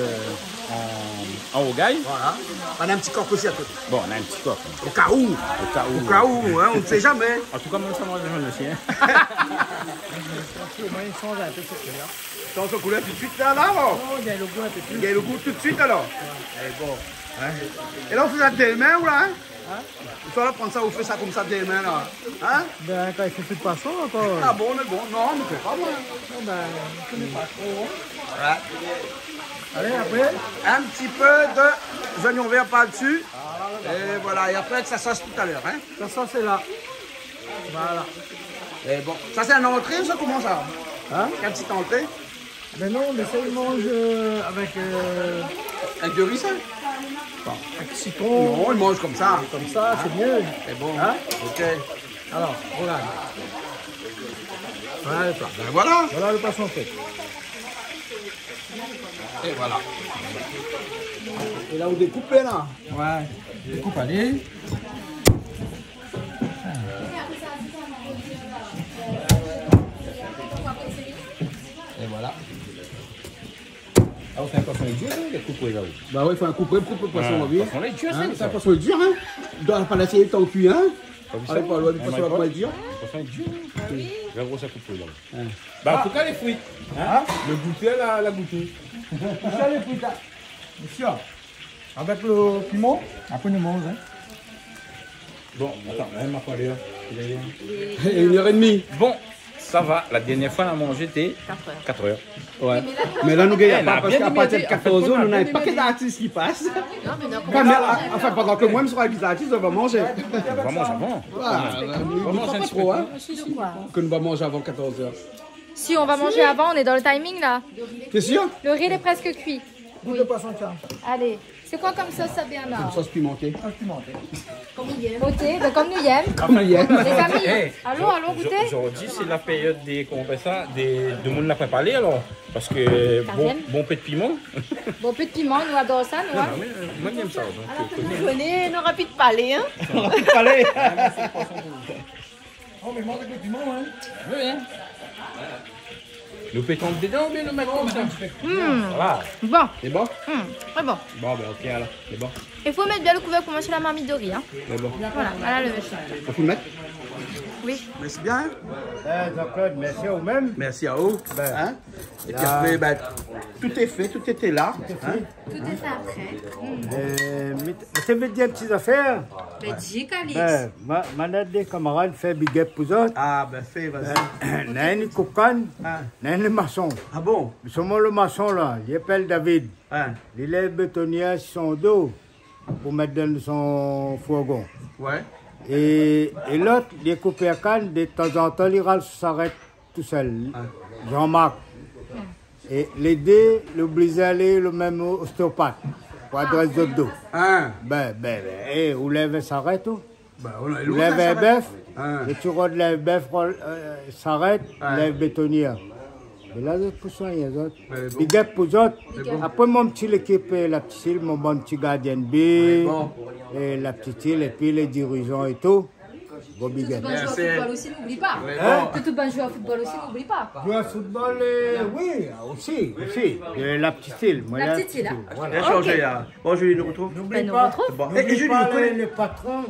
en Ogaï. Voilà. On a un petit corps aussi à côté. Bon, on a un petit corps. Au cas où. Au cas où, hein, on ne sait jamais. En tout cas, même ça, moi, je le sais. Au moins, il change un peu cette couleur. Change de couleur tout de suite, là, alors. Oh, il y a le goût un peu plus. Il y a le goût tout de suite, alors. Et bon. Hein? Et là, on fait ça des mains, ou là, hein? Il faut là prendre ça, on fait ça comme ça des mains, là. Hein? Ben, quand il fait plus de poisson, encore. Ah bon, on est bon. Non, on ne fait pas, moi. Ben, je connais pas trop. Voilà. Allez, après. Un petit peu de oignons verts par-dessus. Et voilà, et après que ça sauce tout à l'heure, hein? Ça, c'est là. Voilà. Et bon, ça c'est un entrée, ça comment ça? Hein? Un petit entrée? Mais non, mais ça, il mange avec... Avec du riz, ça? Avec citron. Non, il mange comme ça. Comme ça, c'est mieux. C'est bon. Hein? Ok. Alors, regarde. Voilà le plat. Ben voilà. Voilà le poisson fait. Et voilà. Et là, on découpe là. Ouais. Découpe, allez. Et voilà. Ah, on fait un poisson dur, les coupés là. Bah ouais, il faut un couper poisson, oui. Poisson là, dur, C'est un poisson dur, hein. Tu dois pas l'essayer tant cuit, hein. Allez, pas loin du poisson, va pas le dire. Poisson est dur. La grosse à couper là. Bah, en tout cas, les fruits. Hein? Le goûter, la goûter. Ça, les fruits, là. Monsieur, avec le piment, après nous mange, hein. Bon, attends, même ma colère. Et 1h30. Bon, ça va. La dernière fois, on a mangé, c'était 4 heures. Ouais. Mais là, nous gagnons pas parce qu'à partir de 14 heures, on nous n'avons pas que d'artistes qui passent. Non, mais non, Enfin, pendant que moi, je serai avec les artistes, on va manger. On va manger avant. On mange pas trop, hein. Que nous va manger avant 14 heures. Si on va manger avant, on est dans le timing là. T'es sûr? Le riz il est presque cuit. Goûte de poisson, tiens. Allez, c'est quoi comme sauce à Bernard? Sauce pimentée. Ok, donc comme nous y aime. Comme il y a. Les amis, Hey, allons goûter. Aujourd'hui, c'est la période des, comment on fait ça, de monde n'a pas parlé alors. Parce que bon peu de piment. Bon, peu de piment, nous adorons ça, nous. Hein? Moi, j'aime ça. Donc, vous connaissez nos rapides palais, hein. Allez. Oh, mais mange avec le piment, hein. oui, hein. Nous pétons dedans, mais nous mettons comme ça. Voilà. Bon, C'est bon? très bon. Bon, ben ok, alors. C'est bon. Il faut mettre bien le couvercle pour manger la marmite de riz. Hein. C'est bon. Voilà le méchant. On peut le mettre? Oui. Merci bien. Jean-Claude, merci au même. Merci à vous. Hein? Et puis après, ben, tout est fait, tout était là. Hein? Tout est fait après. C'est des petites affaires. Mais dis, Calix. Maintenant, des camarades fait big up pour eux. Ah, ben fais, vas-y. N'a un cocan, n'a un maçon. Ah bon? Seulement le maçon là, il appelle David. Hein? Il est bétonnier sur son dos pour mettre dans son fourgon. Ouais. Et l'autre, il est coupé à canne, de temps en temps, il s'arrête tout seul. Jean-Marc. Et les deux, l'oblige à aller le même ostéopathe pour adresse de dos. Hein? Et où lève s'arrête tout. Ben, on a Vous lèvez un bœuf, Hein? et tu rôdes le bœuf, s'arrête, lève bétonnier. Mais là, les autres pour soigner, les autres. bon. Big up pour les autres. Après, mon petit équipe, la petite île, mon bon petit gardien de but, bon. et la petite île, et puis les dirigeants et tout. Bon, big up. Jouer au football aussi, n'oublie pas. Tout bien jouer au football aussi, n'oublie pas. Jouer au football, oui, aussi. Et la petite île. Moi, La petite île, hein. Voilà. Bien changé, là. Bon, Julie, nous retrouve. N'oublie nous pas, retrouve. Bon. n'oublie Et Julie, pas vous connaissez- le patron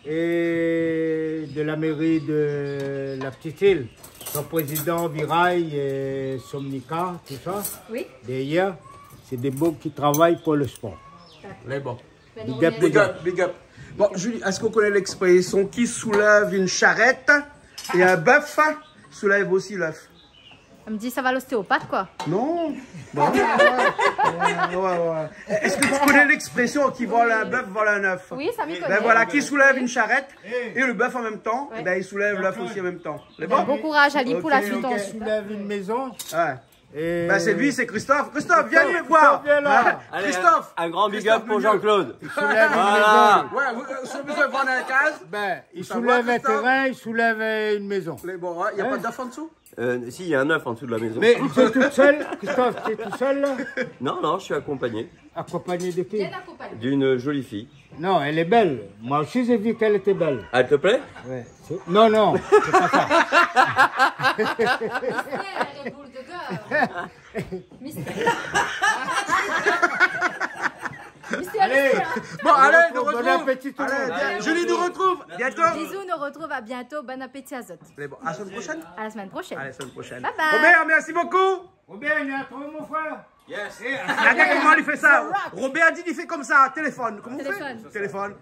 et de la mairie de la petite île. son président Virail et Somnica, tout ça. Oui. D'ailleurs, c'est des beaux qui travaillent pour le sport. Les bons. Big up, Big up, big up. Bon, Julie, est-ce qu'on connaît l'expression qui soulève une charrette et un bœuf soulève aussi l'œuf? Elle me dit ça va l'ostéopathe quoi. Non. Bon. Ouais. Est-ce que tu connais l'expression qui vole un bœuf, vole un œuf? Oui, ça m'y connaît. Ben voilà, qui soulève une charrette et le bœuf en même temps, et ben il soulève l'œuf aussi en même temps. C'est bon? Bon courage Ali pour la suite. Qui soulève une maison. Ouais. Et... Ben c'est lui, c'est Christophe. Christophe, viens me voir. Allez, Christophe. un grand big up pour Jean-Claude. Il soulève Voilà. une maison. Ouais, si vous besoin de vendre un case. Ben, il soulève un terrain, il soulève une maison. Bon, il n'y a pas d'œuf en dessous? Si, il y a un œuf en dessous de la maison. Mais tu es toute seule, Christophe, tu es tout seul là? Non, je suis accompagné Accompagné de qui? Bien accompagné. d'une jolie fille. Non, elle est belle. Moi aussi j'ai vu qu'elle était belle. Elle te plaît? Ouais. Non, c'est pas ça. Allez, Bon, allez, nous bon retrouve. appétit tout le monde. Allez, Julie nous retrouve bientôt. Bisous, nous retrouve à bientôt. Bon appétit à Zot. Bon, à la semaine prochaine. À la semaine prochaine. Allez, semaine prochaine. Bye bye. Robert, merci beaucoup. Robert, il a trouvé mon frère. Yes. Regarde comment il fait ça. Robert dit qu'il fait comme ça, téléphone. Comment on fait? Téléphone.